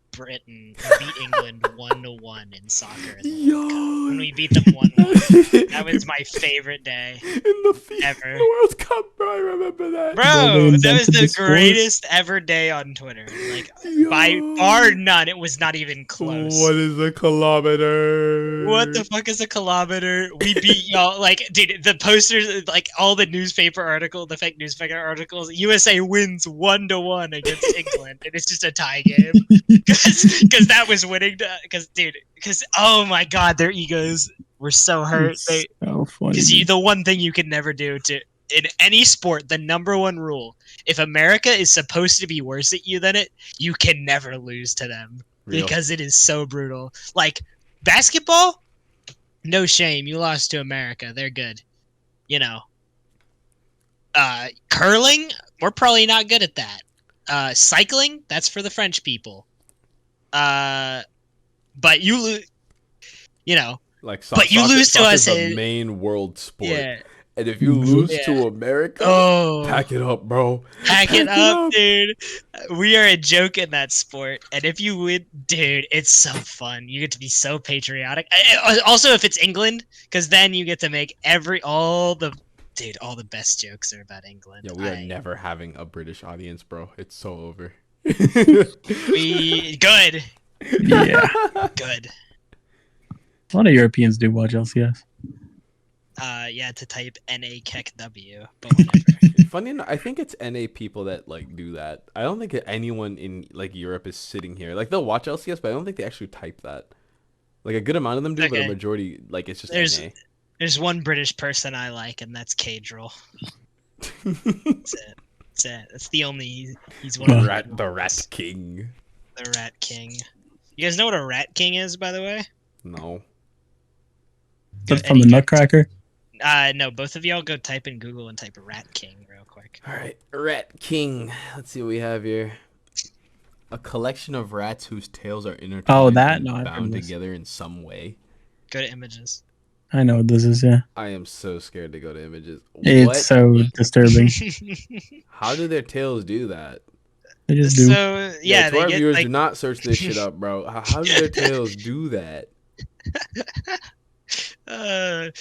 England 1-1 in soccer. In the World Cup. When we beat them 1-1. That was my favorite day in the ever. In the World Cup, bro. I remember that. Bro, they that was invented the the sport. greatest ever day on Twitter. Like, by bar none, it was not even close. What is a kilometer? What the fuck is a kilometer? We beat y'all. Like, dude, the posters, like, all the newspaper articles, the fake newspaper articles, USA wins 1-1 against England, and it's just a tie game. Because that was winning. Because, oh my god, their egos were so hurt. It's so funny. Because the one thing you can never do in any sport, the number one rule, if America is supposed to be worse at you than it, you can never lose to them. Real. Because it is so brutal. Like, basketball, no shame. You lost to America. They're good. Curling, we're probably not good at that. Cycling, that's for the French people. But Like but you lose to us soccer's the in main world sport. yeah. And if you lose Yeah. to America, Oh, pack it up, bro. pack it up, dude. We are a joke in that sport, and if you win, dude, it's so fun. You get to be so patriotic. Also, if it's England, because then you get to make all the best jokes are about England. Yeah, we are never having a British audience, bro. It's so over. Good. Yeah. Good. A lot of Europeans do watch LCS. Yeah, to type NAKEW, but whatever. Funny enough, I think it's NA people that like do that. I don't think anyone in like Europe is sitting here. Like they'll watch LCS, but I don't think they actually type that. Like a good amount of them do, but a majority like it's just NA. There's one British person I like, and that's Cadril. That's it. That's the only. He's one of the Rat King. The Rat King. You guys know what a Rat King is, by the way? No. That's from the Nutcracker. No, both of y'all go type in Google and type Rat King real quick. All right, Rat King. Let's see what we have here. A collection of rats whose tails are intertwined and bound together in some way. Go to images. I know what this is, yeah. I am so scared to go to images. It's so disturbing. How do their tails do that? They just do. So, yeah, to our viewers, do not search this shit up, bro. How do their tails do that? I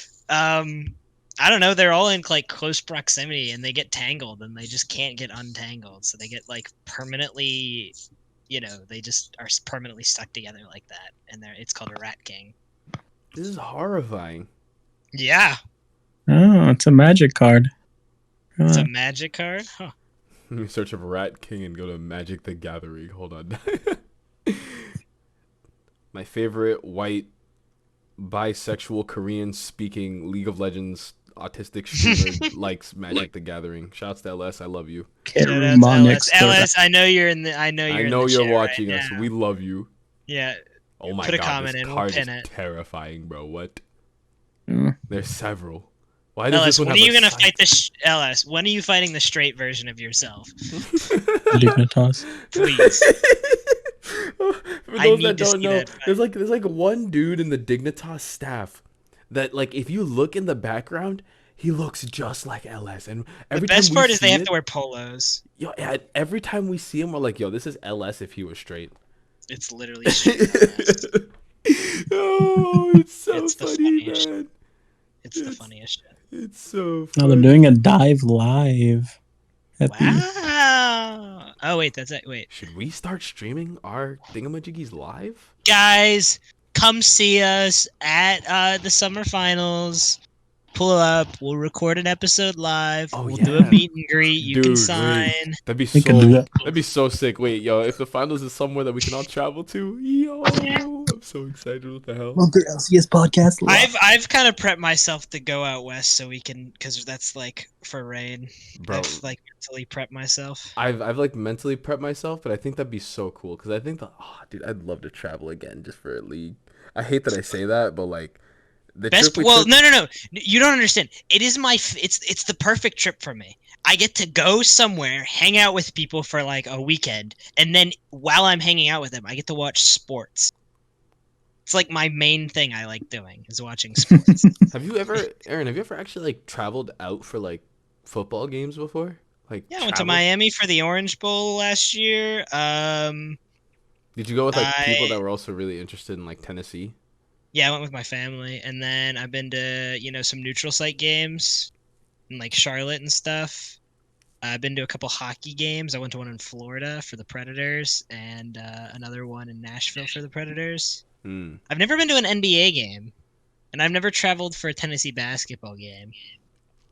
don't know. They're all in like close proximity, and they get tangled, and they just can't get untangled. So they get like permanently, they just are permanently stuck together like that. And it's called a Rat King. This is horrifying. Yeah. Oh, it's a magic card. It's a magic card? Huh. Let me search up Rat King and go to Magic the Gathering. Hold on. My favorite white bisexual Korean speaking League of Legends autistic streamer likes Magic the Gathering. Shouts to LS, I love you. LS, I know you're in the I know you're watching us. Now. We love you. Yeah. Oh my Put a god, comment this in, card we'll is terrifying, bro. What? Mm. There's several. Why does LS, this one when have are you gonna sight? fight this? LS, when are you fighting the straight version of yourself? Dignitas. Please. For those that don't know, there's like one dude in the Dignitas staff that like if you look in the background, he looks just like LS. And the best part is they have to wear polos. Yo, every time we see him, we're like, yo, this is LS if he was straight. It's literally straight. Oh, it's so funny, man. It's the funniest shit. It's so funny. No, they're doing a dive live. Wow. Oh, wait, that's it. Wait. Should we start streaming our thingamajiggies live? Guys, come see us at the summer finals. Pull up. We'll record an episode live. We'll do a meet and greet. You can sign. Wait. That'd be so sick. Wait, yo, if the finals is somewhere that we can all travel to, yo, I'm so excited. What the hell? Lunker LCS Podcast. I've kind of prepped myself to go out west so we can, because that's like for rain. Bro, I've like mentally prepped myself. I've like mentally prepped myself, but I think that'd be so cool because I think dude, I'd love to travel again just for a league. I hate that I say that, but like. No. You don't understand. It is it's the perfect trip for me. I get to go somewhere, hang out with people for like a weekend, and then while I'm hanging out with them, I get to watch sports. It's like my main thing I like doing is watching sports. Ahren, have you ever actually like traveled out for like football games before? Like I went to Miami for the Orange Bowl last year. Did you go with like people that were also really interested in like Tennessee? Yeah, I went with my family, and then I've been to, some neutral site games in like Charlotte and stuff. I've been to a couple hockey games. I went to one in Florida for the Predators and another one in Nashville for the Predators. I've never been to an NBA game, and I've never traveled for a Tennessee basketball game.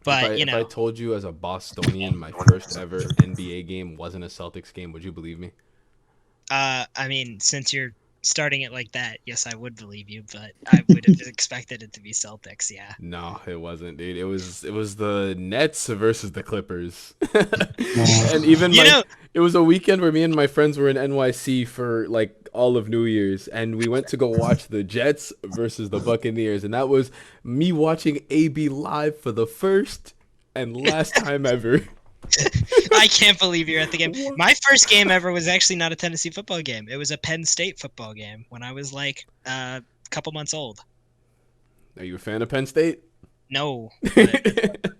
But, if I told you as a Bostonian my first ever NBA game wasn't a Celtics game, would you believe me? I mean, since you're starting it like that, yes, I would believe you, but I would have expected it to be Celtics. Yeah. No, it wasn't, dude. It was the Nets versus the Clippers. Oh. And even You know, it was a weekend where me and my friends were in NYC for like all of New Year's, and we went to go watch the Jets versus the Buccaneers, and that was me watching AB live for the first and last time ever. I can't believe you're at the game. My first game ever was actually not a Tennessee football game. It was a Penn State football game when I was like a couple months old. Are you a fan of Penn State? No, but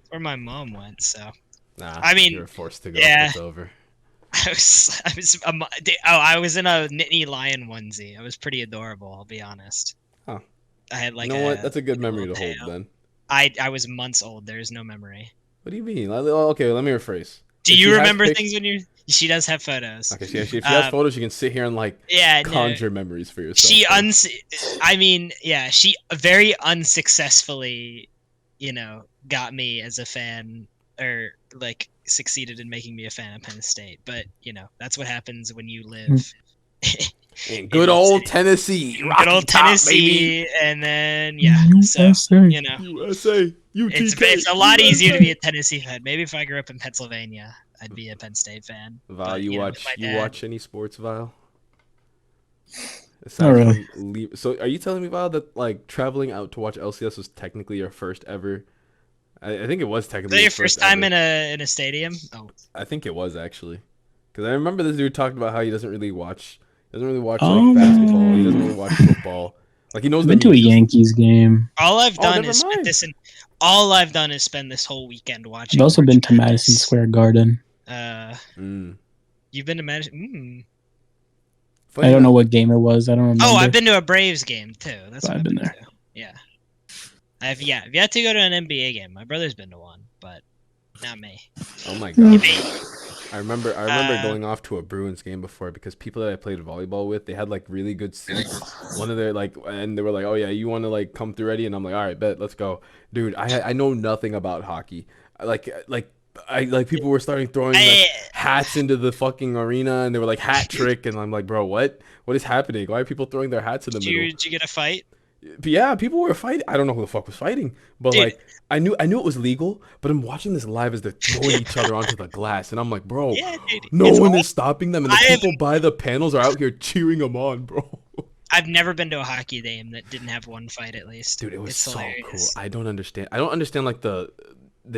where my mom went. So Nah, I mean, you were forced to go. yeah. It's over. I was in a Nittany Lion onesie. It was pretty adorable. I'll be honest. Huh. I had like You know what? That's a good memory to little hold tail. then. I was months old. There's no memory. What do you mean? Okay, let me rephrase. Do If she you has remember pic- things when you're? She does have photos. Okay, if she has photos, you can sit here and like Yeah, no. conjure memories for yourself. She very unsuccessfully, got me as a fan, or like succeeded in making me a fan of Penn State. But that's what happens when you live in good old Tennessee, good old Top, Tennessee, baby. and then USA. USA, UTK. it's a lot easier to be a Tennessee fan. Maybe if I grew up in Pennsylvania, I'd be a Penn State fan. Val, But, you with my dad- watch any sports, Val? Not really. So, are you telling me, Val, that like traveling out to watch LCS was technically your first ever? I think it was technically Is that your your first time ever. in a stadium? Oh, I think it was actually, because I remember this dude talked about how he doesn't really watch like Oh. basketball. He doesn't really watch football. Like he knows I've the been to a news. Yankees game. all I've done never is spend mind. all I've done is spend this whole weekend watching. I've also been March to Madness. Madison Square Garden. You've been to Madison. Funny I don't know enough- what game it was. I don't remember. Oh, I've been to a Braves game too. That's what I've been there. to. Yeah. I've yet to go to an NBA game. My brother's been to one, but not me. Oh my god. Me. I remember going off to a Bruins game before because people that I played volleyball with, they had like really good seats. One of their and they were like, "Oh yeah, you want to like come through Eddy?" And I'm like, "All right, bet, let's go." Dude, I know nothing about hockey. Like people were starting throwing like, hats into the fucking arena, and they were like hat trick, and I'm like, "Bro, what is happening? Why are people throwing their hats in the middle?" Did you get a fight? But yeah, people were fighting. I don't know who the fuck was fighting, but Dude. like I knew it was legal. But I'm watching this live as they're throwing each other onto the glass, and I'm like, bro, Yeah, dude. no It's one all- is stopping them, and the I people by the panels are out here cheering them on, bro. I've never been to a hockey game that didn't have one fight at least. Dude, it was It's so hilarious. cool. I don't understand like the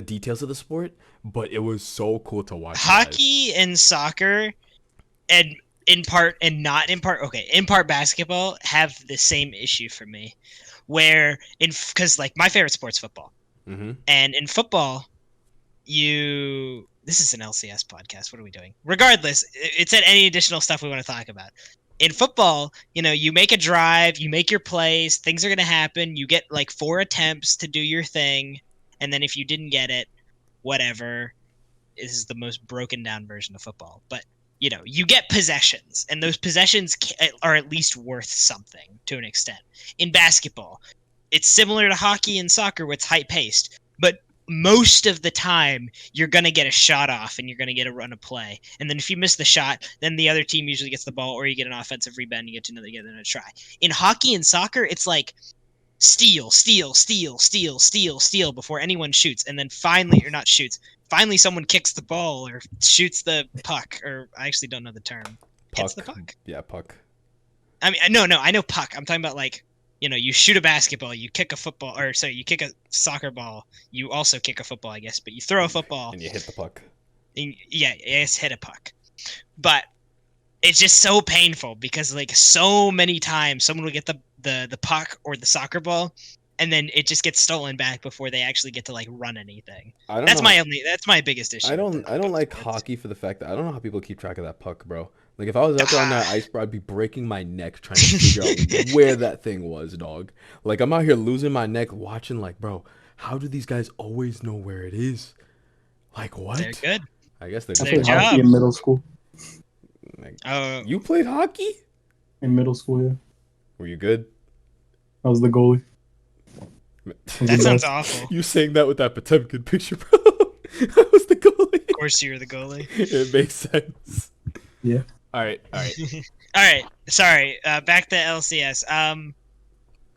details of the sport, but it was so cool to watch. Hockey and soccer, and in part basketball have the same issue for me, where because like my favorite sport's football, Mm-hmm. and in football, this is an LCS podcast. What are we doing? Regardless, it's at any additional stuff we want to talk about. In football, you make a drive, you make your plays, things are going to happen. You get like 4 attempts to do your thing. And then if you didn't get it, whatever. This is the most broken down version of football. But, you get possessions. And those possessions are at least worth something to an extent. In basketball, it's similar to hockey and soccer where it's high-paced. But most of the time, you're going to get a shot off and you're going to get a run of play. And then if you miss the shot, then the other team usually gets the ball, or you get an offensive rebound, you get another try. In hockey and soccer, it's like steal before anyone shoots. And then finally someone kicks the ball or shoots the puck, or I actually don't know the term. Hits the puck? Yeah, puck. I mean, no, I know puck. I'm talking about like, you shoot a basketball, you kick a football, you kick a soccer ball. You also kick a football, I guess, but you throw a football. And you hit the puck. And, it's hit a puck. But it's just so painful because like so many times someone will get the puck or the soccer ball, and then it just gets stolen back before they actually get to like run anything. That's my biggest issue. I don't like hockey for the fact that I don't know how people keep track of that puck, bro. Like if I was out there on that ice, bro, I'd be breaking my neck trying to figure out where that thing was, dog. Like I'm out here losing my neck watching, like, bro, how do these guys always know where it is? Like what? They're good. I guess I they're played Their good. hockey job. in middle school. Like, Oh, you played hockey? In middle school, yeah. Were you good? I was the goalie. I was that the sounds best. awful. You saying that with that Potemkin picture, bro? I was the goalie. Of course, you're the goalie. It makes sense. Yeah. All right. All right. Sorry. Back to LCS.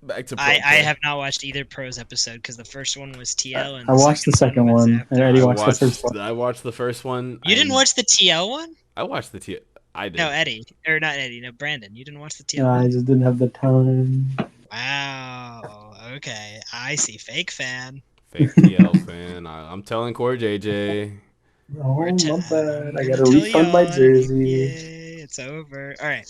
Back to pro I play. have not watched either Pros episode because the first one was TL and I watched the second was one, after. and Eddie watched the first one. I watched the first one. You didn't watch the TL one? I watched the TL. I did. No, Eddie. Or not Eddie. No, Brandon. You didn't watch the TL No, I one? just didn't have the time. Wow. Okay. I see. Fake fan. Fake TL fan. I'm telling Core JJ. Oh, my bad. I gotta Tell refund my y'all, jersey. Yay, it's over. All right.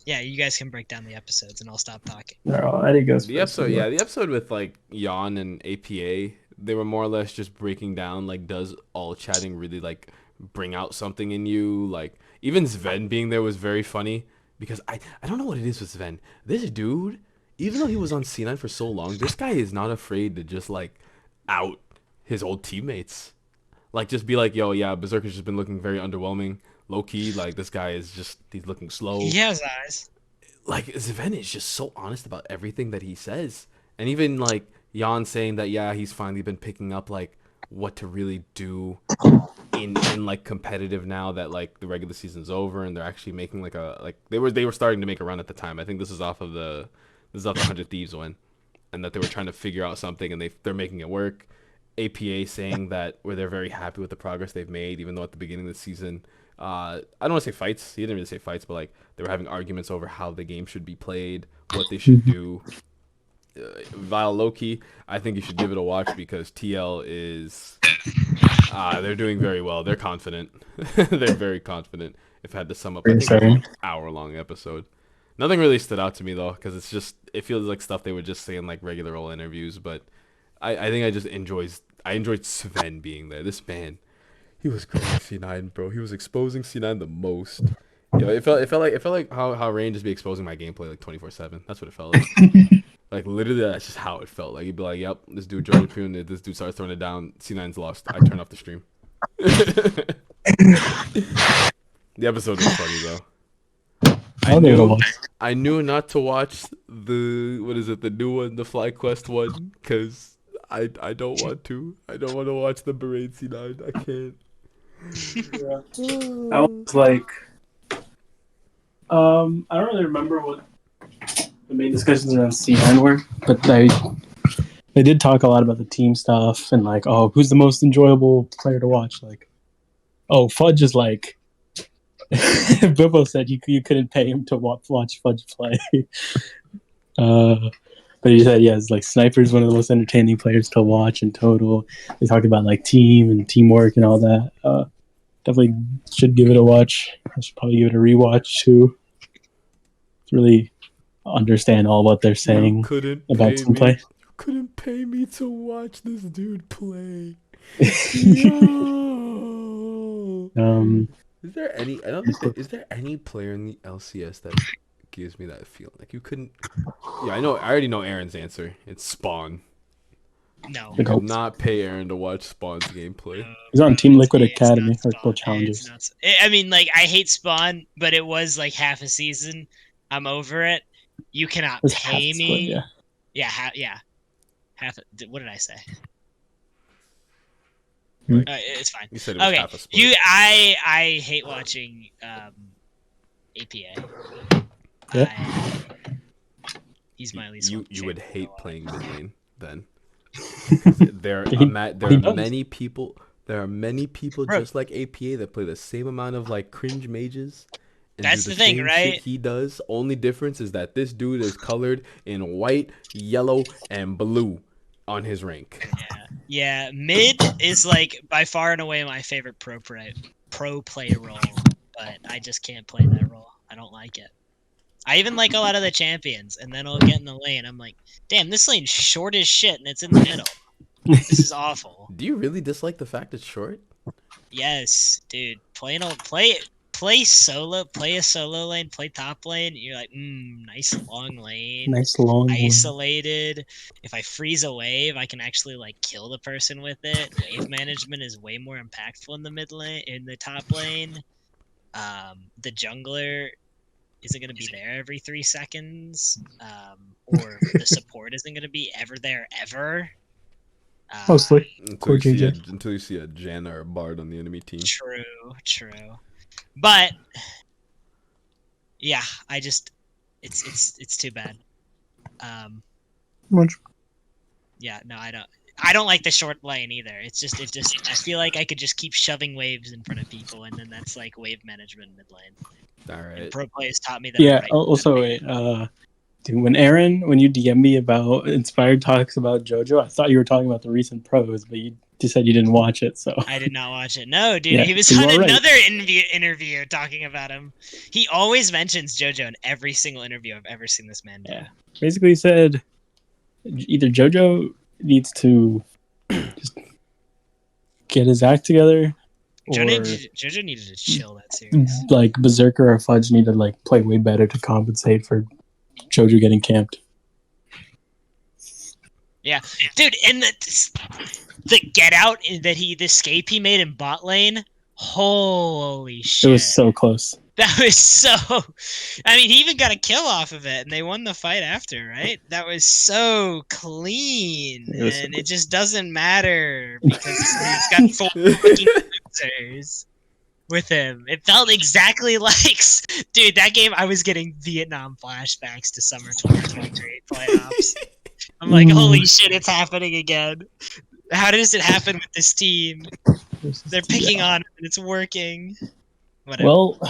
Yeah, you guys can break down the episodes, and I'll stop talking. No, Eddie goes The first. episode, yeah, the episode with like Jan and APA, they were more or less just breaking down like, does all chatting really like bring out something in you? Like even Sven being there was very funny because I don't know what it is with Sven. This dude, even though he was on C9 for so long, this guy is not afraid to just like out his old teammates. Like just be like, yo, yeah, Berserker's just been looking very underwhelming. Low key, like this guy is just he's looking slow. He has eyes. Like Sven is just so honest about everything that he says, and even like Jan saying that yeah, he's finally been picking up like what to really do in like competitive now that like the regular season's over and they're actually making like a like they were starting to make a run at the time. I think this is off the 100 Thieves one, and that they were trying to figure out something and they're making it work. APA saying that where they're very happy with the progress they've made, even though at the beginning of the season, I don't want to say fights. He didn't really say fights, but like they were having arguments over how the game should be played, what they should do. Vile Loki, I think you should give it a watch because TL is, they're doing very well. They're confident. They're very confident. If I had to sum up, I think it's an hour-long episode. Nothing really stood out to me though, because it feels like stuff they would just say in like regular old interviews, but. I think I enjoyed Sven being there. This man, he was great at C9, bro. He was exposing C9 the most. You know, it felt like how Rain just be exposing my gameplay like 24/7. That's what it felt like. Like literally, that's just how it felt. Like he'd be like, "Yep, this dude Jordan Poon, this dude starts throwing it down. C9's lost. I turn off the stream." The episode was funny though. I knew not to watch the new one, the Flyquest one, because I don't want to. I don't want to watch the Parade C9. I can't. Yeah. I was like, I don't really remember what the main discussions around C9 were, but they did talk a lot about the team stuff and like, oh, who's the most enjoyable player to watch? Like, oh, Fudge is like. Bibbo said you couldn't pay him to watch Fudge play. But he said, yeah, it's like Sniper's one of the most entertaining players to watch in total. They talked about like team and teamwork and all that. Definitely should give it a watch. I should probably give it a rewatch too. To really understand all what they're saying about team play. You couldn't pay me to watch this dude play. Yo. Is there any? I don't think. Is there any player in the LCS that gives me that feeling? Like you couldn't. Yeah, I know. I already know Ahren's answer. It's Spawn. No. You could not pay Ahren to watch Spawn's gameplay. He's on Team Liquid Academy or Pro Challengers. I mean, like I hate Spawn, but it was like half a season. I'm over it. You cannot pay me. Split, yeah. Yeah. Half. What did I say? It's fine. You said it was half a split. I hate watching APA. Yeah. He's my least. You would hate playing mid lane then. There are many people just like APA that play the same amount of like cringe mages. That's the thing, right? He does. Only difference is that this dude is colored in white, yellow, and blue on his rank. Yeah. Mid is like by far and away my favorite pro play role, but I just can't play that role. I don't like it. I even like a lot of the champions, and then I'll get in the lane. I'm like, damn, this lane's short as shit, and it's in the middle. This is awful. Do you really dislike the fact it's short? Yes, dude. Play solo, play a solo lane, play top lane. You're like, nice long lane. Nice long isolated. Lane. If I freeze a wave, I can actually like kill the person with it. Wave management is way more impactful in the mid lane, in the top lane. The jungler isn't going to be there every 3 seconds, or the support isn't going to be ever there ever. Mostly. Until you see a Janna or a Bard on the enemy team. True. But yeah, it's too bad. Much. Yeah, no, I don't like the short lane either. It just I feel like I could just keep shoving waves in front of people, and then that's like wave management mid lane. All And right. pro players taught me that. Yeah. Right. Also, wait. Dude, when you DM me about inspired talks about JoJo, I thought you were talking about the recent pros, but you just said you didn't watch it. So I did not watch it. No, dude, Yeah, he was you on are right. another interview talking about him. He always mentions JoJo in every single interview I've ever seen this man do. Yeah. Basically, he said either JoJo needs to just get his act together, or JoJo needed to chill that series. like Berserker or Fudge need to like play way better to compensate for JoJo getting camped. Yeah, dude, and the get out that the escape he made in bot lane, holy shit! It was so close. That was so. I mean, he even got a kill off of it, and they won the fight after, right? That was so clean, and it just doesn't matter because he's got 4 fucking losers with him. It felt exactly like, dude, that game. I was getting Vietnam flashbacks to summer 2023 playoffs. I'm like, holy shit, it's happening again. How does it happen with this team? They're picking on it, and it's working. Whatever. Well,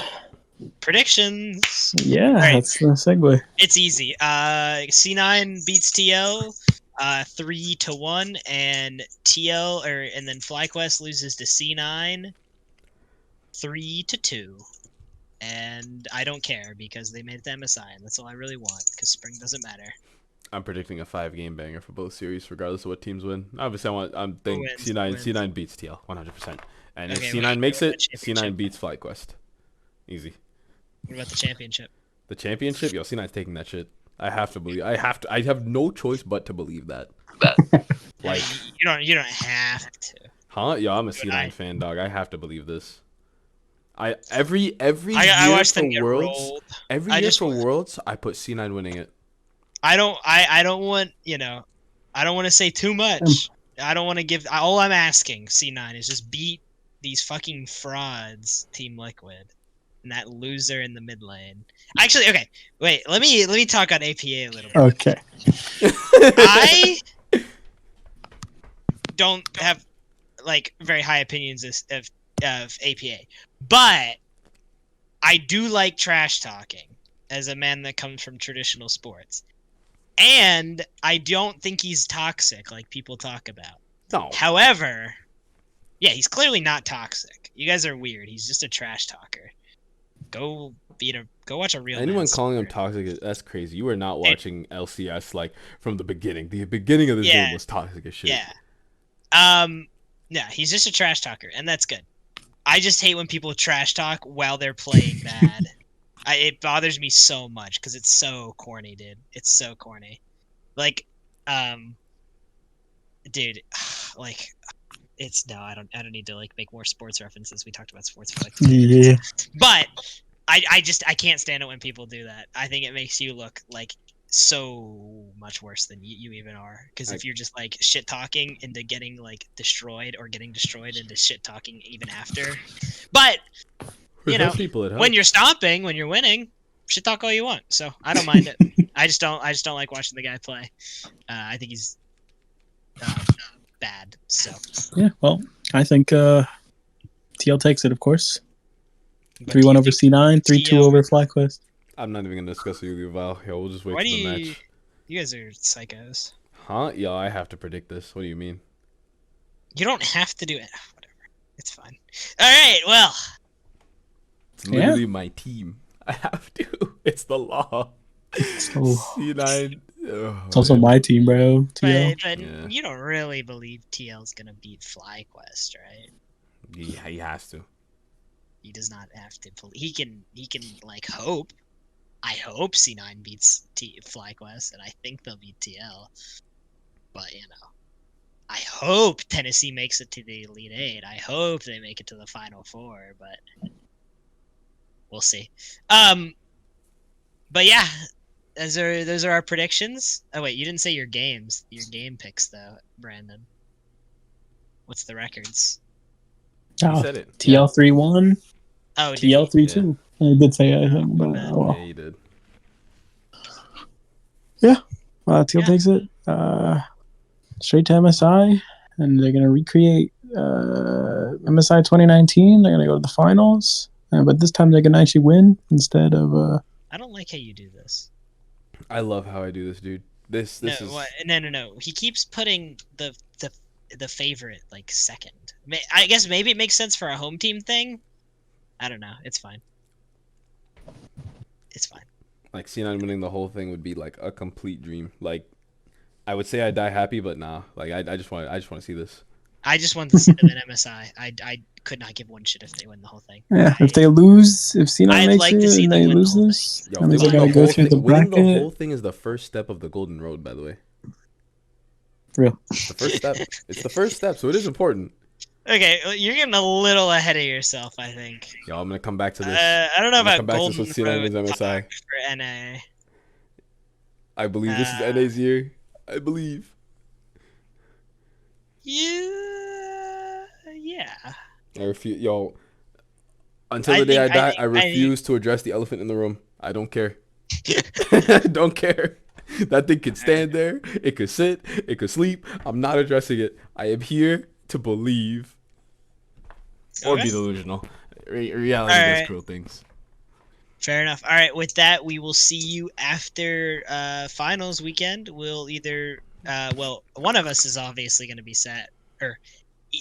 predictions. Yeah, right. That's the segue. It's easy. C9 beats TL 3-1, and and then Flyquest loses to C9 3-2. And I don't care because they made it to MSI, and that's all I really want because spring doesn't matter. I'm predicting a 5-game banger for both series, regardless of what teams win. Obviously, I'm thinking Who wins? C9 beats TL 100%, and Okay, if C9 makes it, championship? C9 beats Flyquest. Easy. What about the championship? The championship, yo, C9's taking that shit. I have to believe. I have no choice but to believe that. Like you don't have to. Huh? Yo, I'm a C9 fan, dog. I have to believe this. Every year I watched them for get Worlds, rolled. every year for Worlds, I put C9 winning it. I don't want, I don't want to say too much. I don't want to give. All I'm asking C9 is just beat these fucking frauds, Team Liquid, and that loser in the mid lane. Actually, okay, wait. Let me talk on APA a little bit. Okay. I don't have like very high opinions of APA, but I do like trash talking as a man that comes from traditional sports. And I don't think he's toxic like people talk about. No. However, yeah, he's clearly not toxic. You guys are weird. He's just a trash talker. Go watch a real. Anyone calling him toxic, that's crazy. You were not watching LCS like from the beginning. The beginning of this game was toxic as shit. Yeah. Yeah, he's just a trash talker, and that's good. I just hate when people trash talk while they're playing bad. It bothers me so much because it's so corny, dude. It's so corny. Like, dude, like, I don't need to like make more sports references. We talked about sports for like 2 minutes. But I can't stand it when people do that. I think it makes you look like so much worse than you even are. Because if you're just like shit talking into getting like destroyed or getting destroyed into shit talking even after, but. When you're stomping, when you're winning, shit talk all you want. So I don't mind it. I just don't like watching the guy play. I think he's bad. So yeah, well, I think TL takes it, of course. 3-1 over C9, 3-2 over Flyquest. I'm not even gonna discuss it with you, Val. Yo, we'll just wait for the match. You guys are psychos. Huh? Yo, I have to predict this. What do you mean? You don't have to do it. Whatever. It's fine. All right. Well. It's literally my team. I have to. It's the law. C9. It's also my team, bro. TL. But you don't really believe TL's gonna beat Flyquest, right? Yeah, he has to. He does not have to. He can like hope. I hope C9 beats Flyquest, and I think they'll beat TL. But I hope Tennessee makes it to the Elite Eight. I hope they make it to the Final Four, but. We'll see. But yeah, those are our predictions. Oh wait, you didn't say your game picks though, Brandon. What's the records? You said it. TL 3-1. Oh, TL 3-2. I did say I think, but Yeah, well. he did. Teal takes it straight to MSI, and they're gonna recreate MSI 2019. They're gonna go to the finals, but this time they're gonna actually win instead of. I don't like how you do this. I love how I do this, dude. This No, is no. He keeps putting the favorite like second. I guess maybe it makes sense for a home team thing. I don't know. It's fine. It's fine. like C9 winning the whole thing would be like a complete dream. Like I would say I die happy, but nah. Like I just want to see this. I just want to see them in MSI. I could not give one shit if they win the whole thing. Yeah, if they lose, if C9 I'd makes like it to see and them they win the lose whole this, Yo, that means they winning gotta the whole go through the thing, winning the bracket. whole thing is the first step of the golden road, by the way. Real. It's the first step. It's the first step, so it is important. Okay, you're getting a little ahead of yourself, I think. Yo, I'm gonna come back to this. I don't know I'm gonna about come back to this Golden with C9 wins Road MSI. talk for NA. I believe this is NA's year. I believe. Yeah. I refuse. Yo, until the day I die, I refuse to address the elephant in the room. I don't care. I don't care. That thing could stand there. It could sit. It could sleep. I'm not addressing it. I am here to believe or be delusional. Reality does cruel things. Fair enough. All right, with that, we will see you after finals weekend. We'll either, one of us is obviously going to be sad, or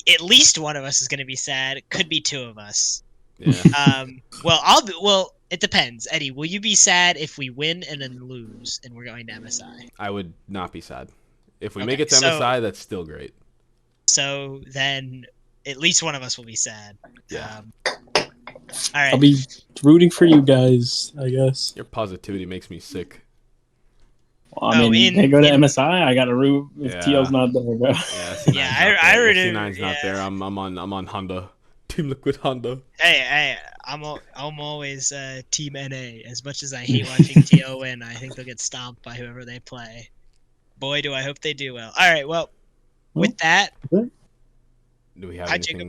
at least one of us is going to be sad. It could be two of us. Yeah. Well, it depends. Eddie, will you be sad if we win and then lose and we're going to MSI? I would not be sad. If we make it to MSI, that's still great. So then at least one of us will be sad. Yeah. All right. I'll be rooting for you guys, I guess. Your positivity makes me sick. Well, I mean, they go to MSI. I gotta root if TL's not there, bro. Yeah, I C9's not there. I'm on Honda. Team Liquid Honda. Hey, I'm always Team NA. As much as I hate watching TL win, I think they'll get stomped by whoever they play. Boy, do I hope they do well. All right, well, with that, do we have anything?